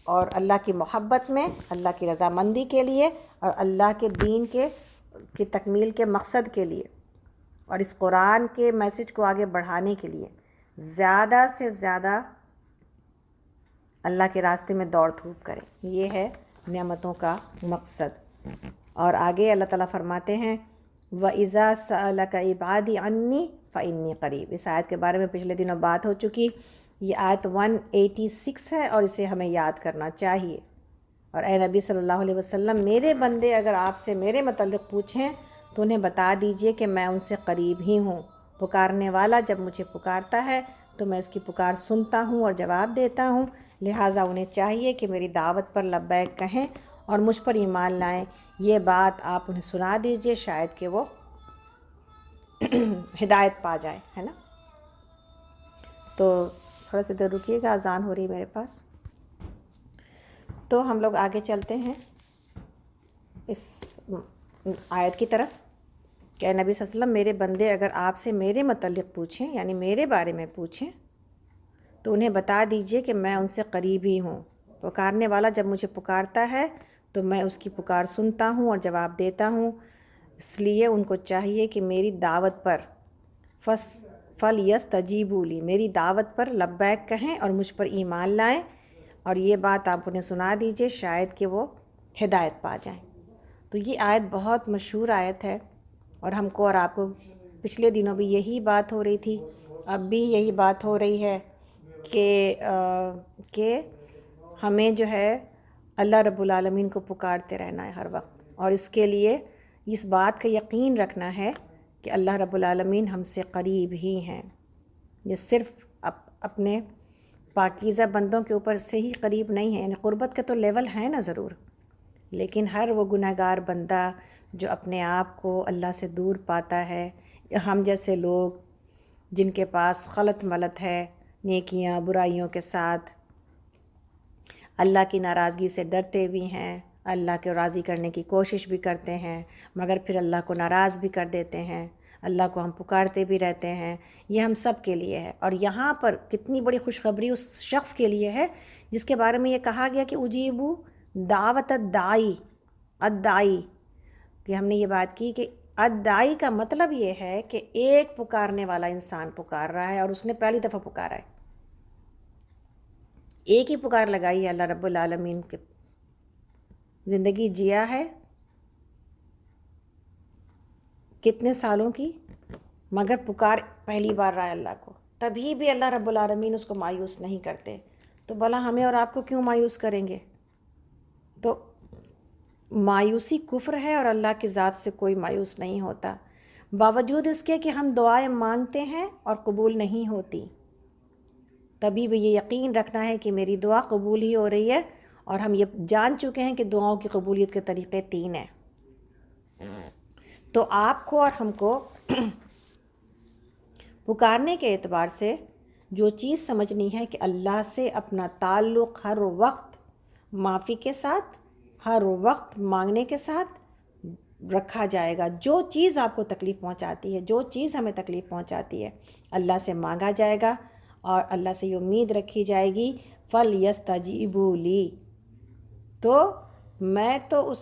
اور اللہ کی محبت میں، اللہ کی رضامندی کے لیے اور اللہ کے دین کی تکمیل کے مقصد کے لیے اور اس قرآن کے میسج کو آگے بڑھانے کے لیے زیادہ سے زیادہ اللہ کے راستے میں دوڑ دھوپ کریں۔ یہ ہے نعمتوں کا مقصد۔ اور آگے اللہ تعالیٰ فرماتے ہیں وَإِذَا سَأَلَكَ عِبَادِي عَنِّي فَإِنِّي قَرِيب۔ اس آیت کے بارے میں پچھلے دنوں بات ہو چکی، یہ آیت 186 ہے اور اسے ہمیں یاد کرنا چاہیے۔ اور اے نبی صلی اللہ علیہ وسلم، میرے بندے اگر آپ سے میرے متعلق پوچھیں تو انہیں بتا دیجئے کہ میں ان سے قریب ہی ہوں۔ پکارنے والا جب مجھے پکارتا ہے تو میں اس کی پکار سنتا ہوں اور جواب دیتا ہوں، لہٰذا انہیں چاہیے کہ میری دعوت پر لبیک کہیں اور مجھ پر ایمان لائیں۔ یہ بات آپ انہیں سنا دیجئے، شاید کہ وہ ہدایت پا جائے، ہے نا۔ تو تھوڑا سا دیر رکیے گا، اذان ہو رہی ہے میرے پاس۔ تو ہم لوگ آگے چلتے ہیں اس آیت کی طرف کہ نبی صلی اللہ علیہ وسلم، میرے بندے اگر آپ سے میرے متعلق پوچھیں، یعنی میرے بارے میں پوچھیں، تو انہیں بتا دیجئے کہ میں ان سے قریب ہی ہوں۔ پکارنے والا جب مجھے پکارتا ہے تو میں اس کی پکار سنتا ہوں اور جواب دیتا ہوں، اس لیے ان کو چاہیے کہ میری دعوت پر فَلْيَسْتَجِیبُوا لِی، میری دعوت پر لبیک کہیں اور مجھ پر ایمان لائیں، اور یہ بات آپ انہیں سنا دیجئے، شاید کہ وہ ہدایت پا جائیں۔ تو یہ آیت بہت مشہور آیت ہے اور ہم کو اور آپ کو پچھلے دنوں بھی یہی بات ہو رہی تھی، اب بھی یہی بات ہو رہی ہے کہ ہمیں جو ہے اللہ رب العالمین کو پکارتے رہنا ہے ہر وقت، اور اس کے لیے اس بات کا یقین رکھنا ہے کہ اللہ رب العالمین ہم سے قریب ہی ہیں۔ یہ صرف اپنے پاکیزہ بندوں کے اوپر سے ہی قریب نہیں ہے، یعنی قربت کے تو لیول ہیں نا ضرور، لیکن ہر وہ گناہ گار بندہ جو اپنے آپ کو اللہ سے دور پاتا ہے، یا ہم جیسے لوگ جن کے پاس خلط ملط ہے نیکیاں برائیوں کے ساتھ، اللہ کی ناراضگی سے ڈرتے بھی ہیں، اللہ کو راضی کرنے کی کوشش بھی کرتے ہیں، مگر پھر اللہ کو ناراض بھی کر دیتے ہیں، اللہ کو ہم پکارتے بھی رہتے ہیں، یہ ہم سب کے لیے ہے۔ اور یہاں پر کتنی بڑی خوشخبری اس شخص کے لیے ہے جس کے بارے میں یہ کہا گیا کہ اجیبو دعوت الدائی، کہ ہم نے یہ بات کی کہ الدائی کا مطلب یہ ہے کہ ایک پکارنے والا انسان پکار رہا ہے، اور اس نے پہلی دفعہ پکارا ہے، ایک ہی پکار لگائی ہے اللہ رب العالمین کے، زندگی جیا ہے کتنے سالوں کی، مگر پکار پہلی بار رہا ہے اللہ کو، تبھی بھی اللہ رب العالمین اس کو مایوس نہیں کرتے، تو بھلا ہمیں اور آپ کو کیوں مایوس کریں گے؟ تو مایوسی کفر ہے، اور اللہ کی ذات سے کوئی مایوس نہیں ہوتا، باوجود اس کے کہ ہم دعائیں مانگتے ہیں اور قبول نہیں ہوتی، تبھی بھی یہ یقین رکھنا ہے کہ میری دعا قبول ہی ہو رہی ہے، اور ہم یہ جان چکے ہیں کہ دعاؤں کی قبولیت کے طریقے 3 ہیں۔ تو آپ کو اور ہم کو پکارنے کے اعتبار سے جو چیز سمجھنی ہے کہ اللہ سے اپنا تعلق ہر وقت معافی کے ساتھ، ہر وقت مانگنے کے ساتھ رکھا جائے گا۔ جو چیز آپ کو تکلیف پہنچاتی ہے، جو چیز ہمیں تکلیف پہنچاتی ہے، اللہ سے مانگا جائے گا، اور اللہ سے یہ امید رکھی جائے گی فَلْيَسْتَجِيبُوا لِي، تو میں تو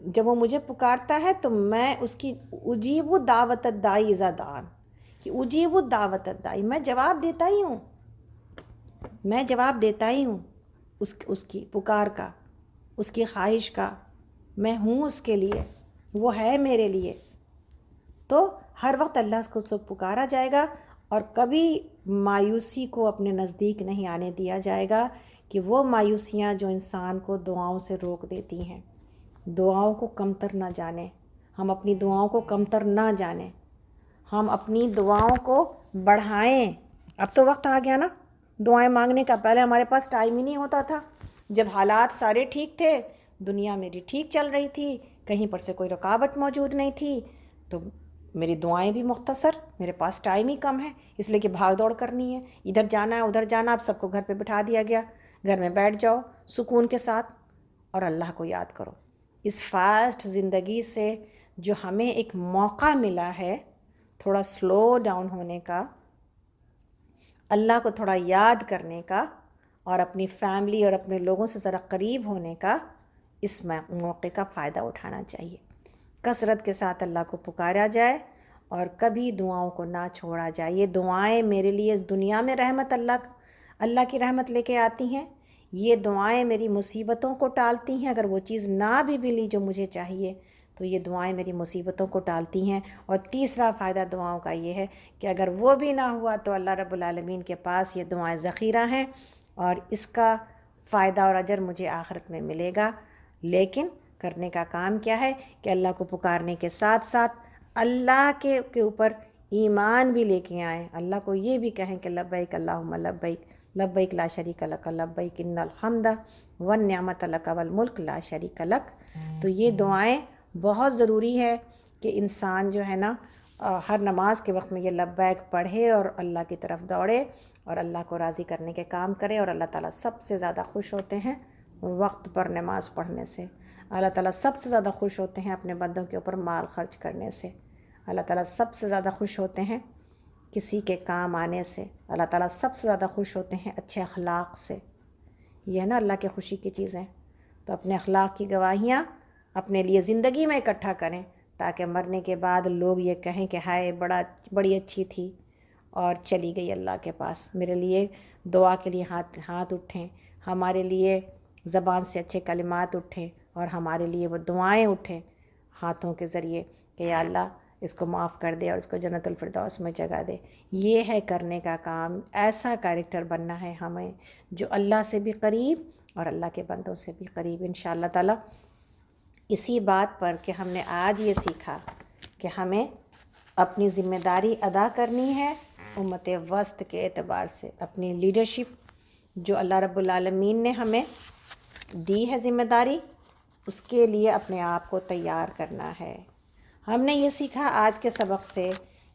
جب وہ مجھے پکارتا ہے تو میں اس کی اجیب دعوت الدائی اذا دعان، کہ اجیب دعوت الدائی، میں جواب دیتا ہی ہوں، میں جواب دیتا ہی ہوں اس کی پکار کا، اس کی خواہش کا، میں ہوں اس کے لیے، وہ ہے میرے لیے۔ تو ہر وقت اللہ کو سب پکارا جائے گا، اور کبھی مایوسی کو اپنے نزدیک نہیں آنے دیا جائے گا، کہ وہ مایوسیاں جو انسان کو دعاؤں سے روک دیتی ہیں۔ دعاؤں کو کمتر نہ جانیں، ہم اپنی دعاؤں کو کمتر نہ جانیں، ہم اپنی دعاؤں کو بڑھائیں۔ اب تو وقت آ گیا نا دعائیں مانگنے کا، پہلے ہمارے پاس ٹائم ہی نہیں ہوتا تھا، جب حالات سارے ٹھیک تھے، دنیا میری ٹھیک چل رہی تھی، کہیں پر سے کوئی رکاوٹ موجود نہیں تھی، تو میری دعائیں بھی مختصر، میرے پاس ٹائم ہی کم ہے، اس لیے کہ بھاگ دوڑ کرنی ہے، ادھر جانا ہے ادھر جانا، اب سب کو گھر پہ بٹھا دیا گیا، گھر میں بیٹھ جاؤ سکون کے ساتھ اور اللہ کو یاد کرو۔ اس فاسٹ زندگی سے جو ہمیں ایک موقع ملا ہے تھوڑا سلو ڈاؤن ہونے کا، اللہ کو تھوڑا یاد کرنے کا، اور اپنی فیملی اور اپنے لوگوں سے ذرا قریب ہونے کا، اس موقع کا فائدہ اٹھانا چاہیے۔ کثرت کے ساتھ اللہ کو پکارا جائے، اور کبھی دعاؤں کو نہ چھوڑا جائے۔ یہ دعائیں میرے لیے اس دنیا میں رحمت، اللہ کی رحمت لے کے آتی ہیں، یہ دعائیں میری مصیبتوں کو ٹالتی ہیں، اگر وہ چیز نہ بھی ملی جو مجھے چاہیے تو یہ دعائیں میری مصیبتوں کو ٹالتی ہیں۔ اور تیسرا فائدہ دعاؤں کا یہ ہے کہ اگر وہ بھی نہ ہوا تو اللہ رب العالمین کے پاس یہ دعائیں ذخیرہ ہیں، اور اس کا فائدہ اور اجر مجھے آخرت میں ملے گا۔ لیکن کرنے کا کام کیا ہے کہ اللہ کو پکارنے کے ساتھ ساتھ اللہ کے اوپر ایمان بھی لے کے آئیں، اللہ کو یہ بھی کہیں کہ لبیک اللہم لبیک، لبیک لا شریک لک لبیک ان الحمد والنعمت لک والملک لا شریک لک۔ تو یہ دعائیں بہت ضروری ہے کہ انسان جو ہے نا ہر نماز کے وقت میں یہ لبیک پڑھے، اور اللہ کی طرف دوڑے، اور اللہ کو راضی کرنے کے کام کرے۔ اور اللہ تعالیٰ سب سے زیادہ خوش ہوتے ہیں وقت پر نماز پڑھنے سے، اللہ تعالیٰ سب سے زیادہ خوش ہوتے ہیں اپنے بندوں کے اوپر مال خرچ کرنے سے، اللہ تعالیٰ سب سے زیادہ خوش ہوتے ہیں کسی کے کام آنے سے، اللہ تعالیٰ سب سے زیادہ خوش ہوتے ہیں اچھے اخلاق سے۔ یہ ہے نا اللہ کے خوشی کی چیزیں۔ تو اپنے اخلاق کی گواہیاں اپنے لیے زندگی میں اکٹھا کریں، تاکہ مرنے کے بعد لوگ یہ کہیں کہ ہائے بڑی اچھی تھی اور چلی گئی اللہ کے پاس۔ میرے لیے دعا کے لیے ہاتھ اٹھیں، ہمارے لیے زبان سے اچھے کلمات اٹھیں، اور ہمارے لیے وہ دعائیں اٹھیں ہاتھوں کے ذریعے کہ یا اللہ اس کو معاف کر دے اور اس کو جنت الفردوس میں جگہ دے۔ یہ ہے کرنے کا کام، ایسا کریکٹر بننا ہے ہمیں جو اللہ سے بھی قریب اور اللہ کے بندوں سے بھی قریب انشاءاللہ تعالی۔ اسی بات پر کہ ہم نے آج یہ سیکھا کہ ہمیں اپنی ذمہ داری ادا کرنی ہے امت وسط کے اعتبار سے، اپنی لیڈرشپ جو اللہ رب العالمین نے ہمیں دی ہے ذمہ داری، اس کے لیے اپنے آپ کو تیار کرنا ہے۔ ہم نے یہ سیکھا آج کے سبق سے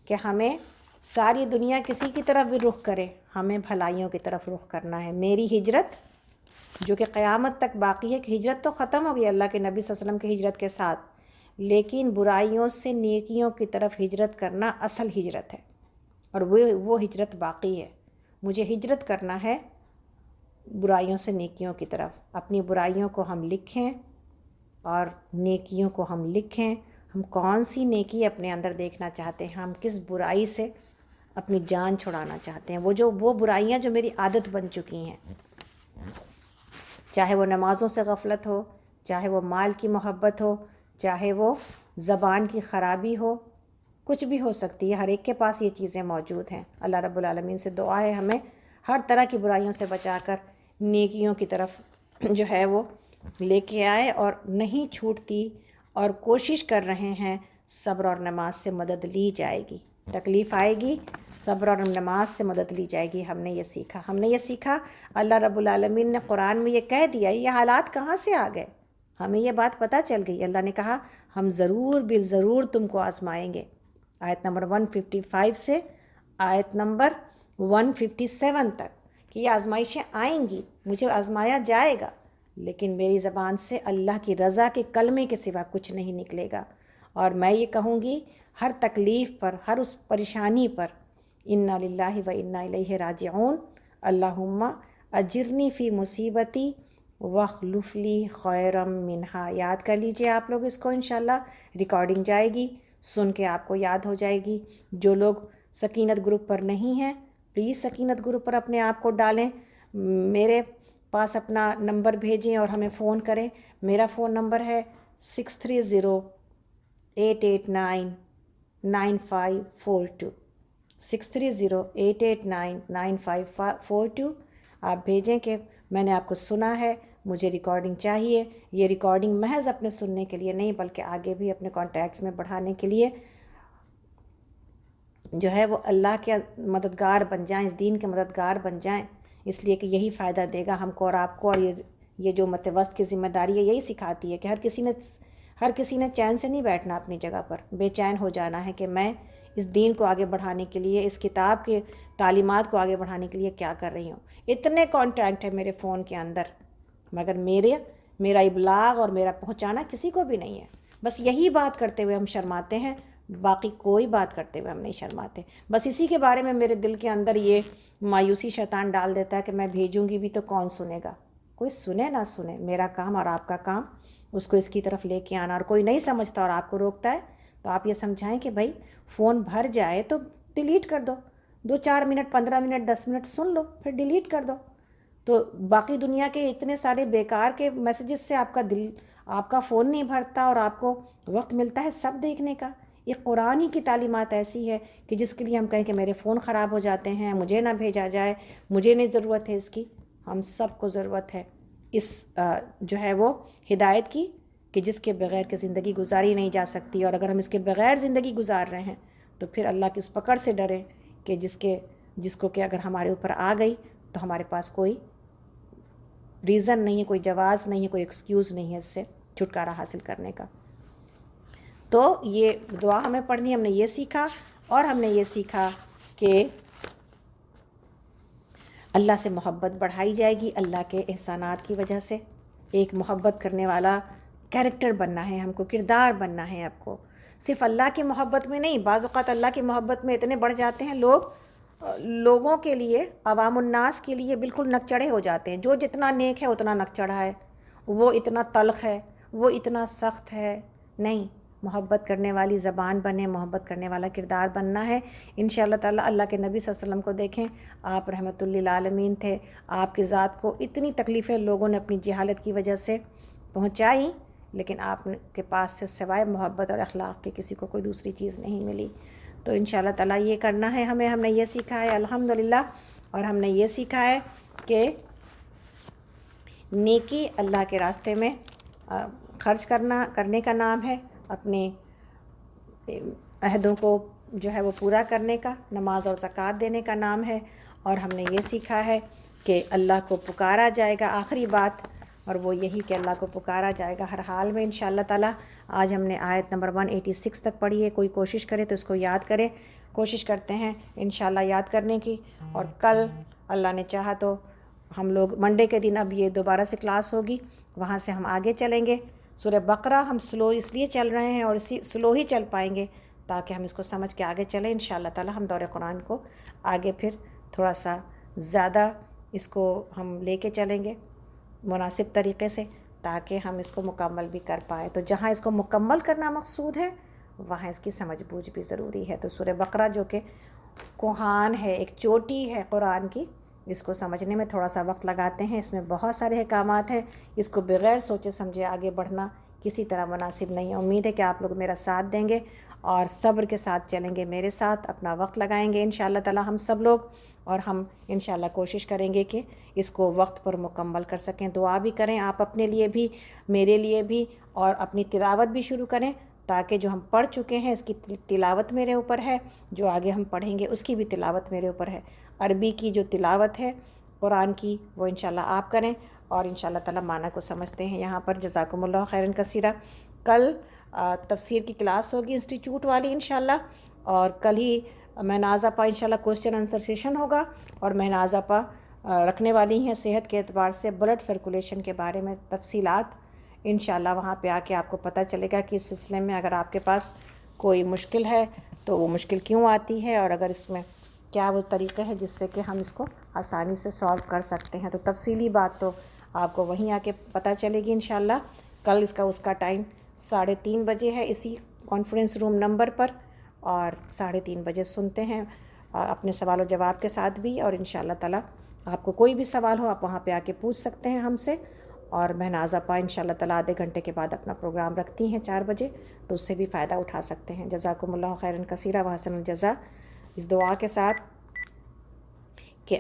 کہ ہمیں ساری دنیا کسی کی طرف بھی رخ کرے، ہمیں بھلائیوں کی طرف رخ کرنا ہے۔ میری ہجرت جو کہ قیامت تک باقی ہے، کہ ہجرت تو ختم ہو گئی اللہ کے نبی صلی اللہ علیہ وسلم کی ہجرت کے ساتھ، لیکن برائیوں سے نیکیوں کی طرف ہجرت کرنا اصل ہجرت ہے، اور وہ ہجرت باقی ہے۔ مجھے ہجرت کرنا ہے برائیوں سے نیکیوں کی طرف۔ اپنی برائیوں کو ہم لکھیں اور نیکیوں کو ہم لکھیں۔ ہم کون سی نیکی اپنے اندر دیکھنا چاہتے ہیں، ہم کس برائی سے اپنی جان چھڑانا چاہتے ہیں، وہ برائیاں جو میری عادت بن چکی ہیں، چاہے وہ نمازوں سے غفلت ہو، چاہے وہ مال کی محبت ہو، چاہے وہ زبان کی خرابی ہو، کچھ بھی ہو سکتی ہے، ہر ایک کے پاس یہ چیزیں موجود ہیں۔ اللہ رب العالمین سے دعا ہے ہمیں ہر طرح کی برائیوں سے بچا کر نیکیوں کی طرف جو ہے وہ لے کے آئے، اور نہیں چھوٹتی اور کوشش کر رہے ہیں، صبر اور نماز سے مدد لی جائے گی، تکلیف آئے گی، صبر اور نماز سے مدد لی جائے گی۔ ہم نے یہ سیکھا اللہ رب العالمین نے قرآن میں یہ کہہ دیا، یہ حالات کہاں سے آ گئے، ہمیں یہ بات پتہ چل گئی۔ اللہ نے کہا ہم ضرور بالضرور تم کو آزمائیں گے، آیت نمبر 155 سے آیت نمبر 157 تک، کہ یہ آزمائشیں آئیں گی، مجھے آزمایا جائے گا، لیکن میری زبان سے اللہ کی رضا کے کلمے کے سوا کچھ نہیں نکلے گا، اور میں یہ کہوں گی ہر تکلیف پر، ہر اس پریشانی پر، انا للہ و انا الیہ راجعون، اللہم اجرنی فی مصیبتی واخلف لی خیرا منہا۔ یاد کر لیجئے آپ لوگ اس کو، انشاءاللہ ریکارڈنگ جائے گی، سن کے آپ کو یاد ہو جائے گی۔ جو لوگ سکینت گروپ پر نہیں ہیں، پلیز سکینت گروپ پر اپنے آپ کو ڈالیں، میرے پاس اپنا نمبر بھیجیں اور ہمیں فون کریں۔ میرا فون نمبر ہے 6308899542، 6308899542۔ آپ بھیجیں کہ میں نے آپ کو سنا ہے، مجھے ریکارڈنگ چاہیے۔ یہ ریکارڈنگ محض اپنے سننے کے لیے نہیں، بلکہ آگے بھی اپنے کانٹیکٹس میں بڑھانے کے لیے جو ہے وہ اللہ کے مددگار بن جائیں، اس دین کے مددگار بن جائیں، اس لیے کہ یہی فائدہ دے گا ہم کو اور آپ کو۔ اور یہ جو امت وسط کی ذمہ داری ہے یہی سکھاتی ہے کہ ہر کسی نے چین سے نہیں بیٹھنا اپنی جگہ پر، بے چین ہو جانا ہے کہ میں اس دین کو آگے بڑھانے کے لیے، اس کتاب کے تعلیمات کو آگے بڑھانے کے لیے کیا کر رہی ہوں۔ اتنے کانٹیکٹ ہے میرے فون کے اندر، مگر میرا ابلاغ اور میرا پہنچانا کسی کو بھی نہیں ہے۔ بس یہی بات کرتے ہوئے ہم شرماتے ہیں، باقی کوئی بات کرتے ہوئے ہم نہیں شرماتے۔ بس اسی کے بارے میں میرے دل کے اندر یہ مایوسی شیطان ڈال دیتا ہے کہ میں بھیجوں گی بھی تو کون سنے گا۔ کوئی سنے نہ سنے، میرا کام اور آپ کا کام اس کو اس کی طرف لے کے آنا۔ اور کوئی نہیں سمجھتا اور آپ کو روکتا ہے تو آپ یہ سمجھائیں کہ بھائی فون بھر جائے تو ڈیلیٹ کر دو، 2-4 منٹ 15 منٹ 10 منٹ سن لو پھر ڈیلیٹ کر دو، تو باقی دنیا کے اتنے سارے بیکار کے میسیجز سے آپ کا فون نہیں بھرتا اور آپ کو وقت ملتا ہے سب دیکھنے کا۔ یہ قرآن ہی کی تعلیمات ایسی ہے کہ جس کے لیے ہم کہیں کہ میرے فون خراب ہو جاتے ہیں، مجھے نہ بھیجا جائے، مجھے نہیں ضرورت ہے اس کی۔ ہم سب کو ضرورت ہے اس جو ہے وہ ہدایت کی، کہ جس کے بغیر کہ زندگی گزاری نہیں جا سکتی، اور اگر ہم اس کے بغیر زندگی گزار رہے ہیں تو پھر اللہ کی اس پکڑ سے ڈریں کہ جس کو کہ اگر ہمارے اوپر آ گئی تو ہمارے پاس کوئی ریزن نہیں ہے، کوئی جواز نہیں ہے، کوئی ایکسکیوز نہیں ہے اس سے چھٹکارا حاصل کرنے کا۔ تو یہ دعا ہمیں پڑھنی، ہم نے یہ سیکھا، اور ہم نے یہ سیکھا کہ اللہ سے محبت بڑھائی جائے گی اللہ کے احسانات کی وجہ سے۔ ایک محبت کرنے والا کیریکٹر بننا ہے ہم کو، کردار بننا ہے آپ کو، صرف اللہ کی محبت میں نہیں۔ بعض اوقات اللہ کی محبت میں اتنے بڑھ جاتے ہیں لوگوں کے لیے، عوام الناس کے لیے بالکل نکچڑے ہو جاتے ہیں۔ جو جتنا نیک ہے اتنا نکچڑا ہے، وہ اتنا تلخ ہے، وہ اتنا سخت ہے۔ نہیں، محبت کرنے والی زبان بنے، محبت کرنے والا کردار بننا ہے انشاءاللہ تعالی۔ اللہ کے نبی صلی اللہ علیہ وسلم کو دیکھیں، آپ رحمت للعالمین تھے، آپ کی ذات کو اتنی تکلیفیں لوگوں نے اپنی جہالت کی وجہ سے پہنچائی، لیکن آپ کے پاس سے سوائے محبت اور اخلاق کے کسی کو کوئی دوسری چیز نہیں ملی۔ تو انشاءاللہ تعالیٰ یہ کرنا ہے ہمیں، ہم نے یہ سیکھا ہے الحمدللہ، اور ہم نے یہ سیکھا ہے کہ نیکی اللہ کے راستے میں خرچ کرنے کا نام ہے، اپنے عہدوں کو جو ہے وہ پورا کرنے کا، نماز اور زکوٰۃ دینے کا نام ہے، اور ہم نے یہ سیکھا ہے کہ اللہ کو پکارا جائے گا، آخری بات، اور وہ یہی کہ اللہ کو پکارا جائے گا ہر حال میں انشاءاللہ تعالیٰ۔ آج ہم نے آیت نمبر 186 تک پڑھی ہے، کوئی کوشش کرے تو اس کو یاد کرے، کوشش کرتے ہیں انشاءاللہ یاد کرنے کی، اور کل اللہ نے چاہا تو ہم لوگ منڈے کے دن اب یہ دوبارہ سے کلاس ہوگی، وہاں سے ہم آگے چلیں گے۔ سورہ بقرہ ہم سلو اس لیے چل رہے ہیں اور سلو ہی چل پائیں گے تاکہ ہم اس کو سمجھ کے آگے چلیں انشاءاللہ تعالیٰ۔ ہم دور قرآن کو آگے پھر تھوڑا سا زیادہ اس کو ہم لے کے چلیں گے مناسب طریقے سے تاکہ ہم اس کو مکمل بھی کر پائیں۔ تو جہاں اس کو مکمل کرنا مقصود ہے وہاں اس کی سمجھ بوجھ بھی ضروری ہے۔ تو سورہ بقرہ جو کہ کوہان ہے، ایک چوٹی ہے قرآن کی، اس کو سمجھنے میں تھوڑا سا وقت لگاتے ہیں، اس میں بہت سارے احکامات ہیں، اس کو بغیر سوچے سمجھے آگے بڑھنا کسی طرح مناسب نہیں ہے۔ امید ہے کہ آپ لوگ میرا ساتھ دیں گے اور صبر کے ساتھ چلیں گے، میرے ساتھ اپنا وقت لگائیں گے انشاءاللہ تعالیٰ ہم سب لوگ، اور ہم انشاءاللہ کوشش کریں گے کہ اس کو وقت پر مکمل کر سکیں۔ دعا بھی کریں آپ اپنے لیے بھی، میرے لیے بھی، اور اپنی تلاوت بھی شروع کریں تاکہ جو ہم پڑھ چکے ہیں اس کی تلاوت میرے اوپر ہے، جو آگے ہم پڑھیں گے اس کی بھی تلاوت میرے اوپر ہے۔ عربی کی جو تلاوت ہے قرآن کی وہ انشاءاللہ آپ کریں، اور انشاءاللہ تعالیٰ معنی کو سمجھتے ہیں یہاں پر۔ جزاکم اللہ خیراً کثیرہ۔ کل تفسیر کی کلاس ہوگی انسٹیٹیوٹ والی انشاءاللہ، اور کل ہی مہناز آپا انشاءاللہ کوسچن آنسر سیشن ہوگا، اور مہناز آپا رکھنے والی ہیں صحت کے اعتبار سے بلڈ سرکولیشن کے بارے میں تفصیلات انشاءاللہ۔ وہاں پہ آ کے آپ کو پتہ چلے گا کہ اس سلسلے میں اگر آپ کے پاس کوئی مشکل ہے تو وہ مشکل کیوں آتی ہے، اور اگر اس میں کیا وہ طریقے ہیں جس سے کہ ہم اس کو آسانی سے سالو کر سکتے ہیں۔ تو تفصیلی بات تو آپ کو وہیں آ کے پتہ چلے گی انشاءاللہ۔ کل اس کا ٹائم 3:30 بجے ہے اسی کانفرنس روم نمبر پر، اور 3:30 بجے سنتے ہیں اپنے سوال و جواب کے ساتھ بھی، اور انشاءاللہ تعالیٰ آپ کو کوئی بھی سوال ہو آپ وہاں پہ آ کے پوچھ سکتے ہیں ہم سے، اور مہناز آپا انشاءاللہ تعالیٰ آدھے گھنٹے کے بعد اپنا پروگرام رکھتی ہیں 4 بجے، تو اس سے بھی فائدہ اٹھا سکتے ہیں۔ جزاکم اللہ خیراً کثیرہ و حسن الجزا، اس دعا کے ساتھ کہ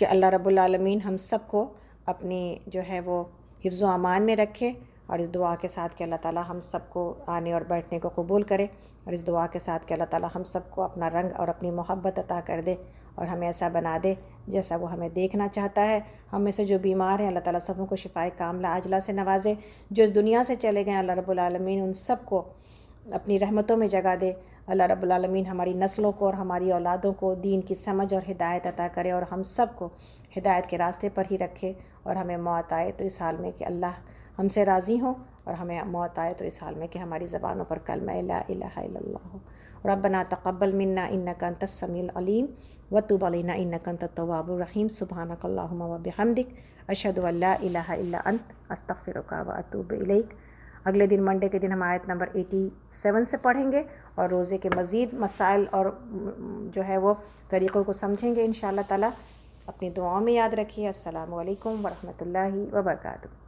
اللہ رب العالمین ہم سب کو اپنی جو ہے وہ حفظ و امان میں رکھے، اور اس دعا کے ساتھ کہ اللہ تعالیٰ ہم سب کو آنے اور بیٹھنے کو قبول کرے، اور اس دعا کے ساتھ کہ اللہ تعالیٰ ہم سب کو اپنا رنگ اور اپنی محبت عطا کر دے، اور ہمیں ایسا بنا دے جیسا وہ ہمیں دیکھنا چاہتا ہے۔ ہم میں سے جو بیمار ہیں اللہ تعالیٰ سبوں کو شفائے کاملہ عاجلہ سے نوازے، جو اس دنیا سے چلے گئے اللہ رب العالمین ان سب کو اپنی رحمتوں میں جگہ دے۔ اللہ رب العالمین ہماری نسلوں کو اور ہماری اولادوں کو دین کی سمجھ اور ہدایت عطا کرے، اور ہم سب کو ہدایت کے راستے پر ہی رکھے، اور ہمیں موت آئے تو اس حال میں کہ اللہ ہم سے راضی ہوں، اور ہمیں موت آئے تو اس حال میں کہ ہماری زبانوں پر کلمہ لا الہ الا اللہ ہو۔ ربنا تقبل منا انک انت السمیع العلیم وتب علینا انک انت التواب الرحیم۔ سبحانک اللہم وبحمدک، اشہد ان لا الہ الا انت، استغفرک واتوب الیک۔ اگلے دن منڈے کے دن ہم آیت نمبر 87 سے پڑھیں گے، اور روزے کے مزید مسائل اور جو ہے وہ طریقوں کو سمجھیں گے انشاءاللہ تعالیٰ۔ اپنی دعاؤں میں یاد رکھیے۔ السلام علیکم ورحمۃ اللہ وبرکاتہ۔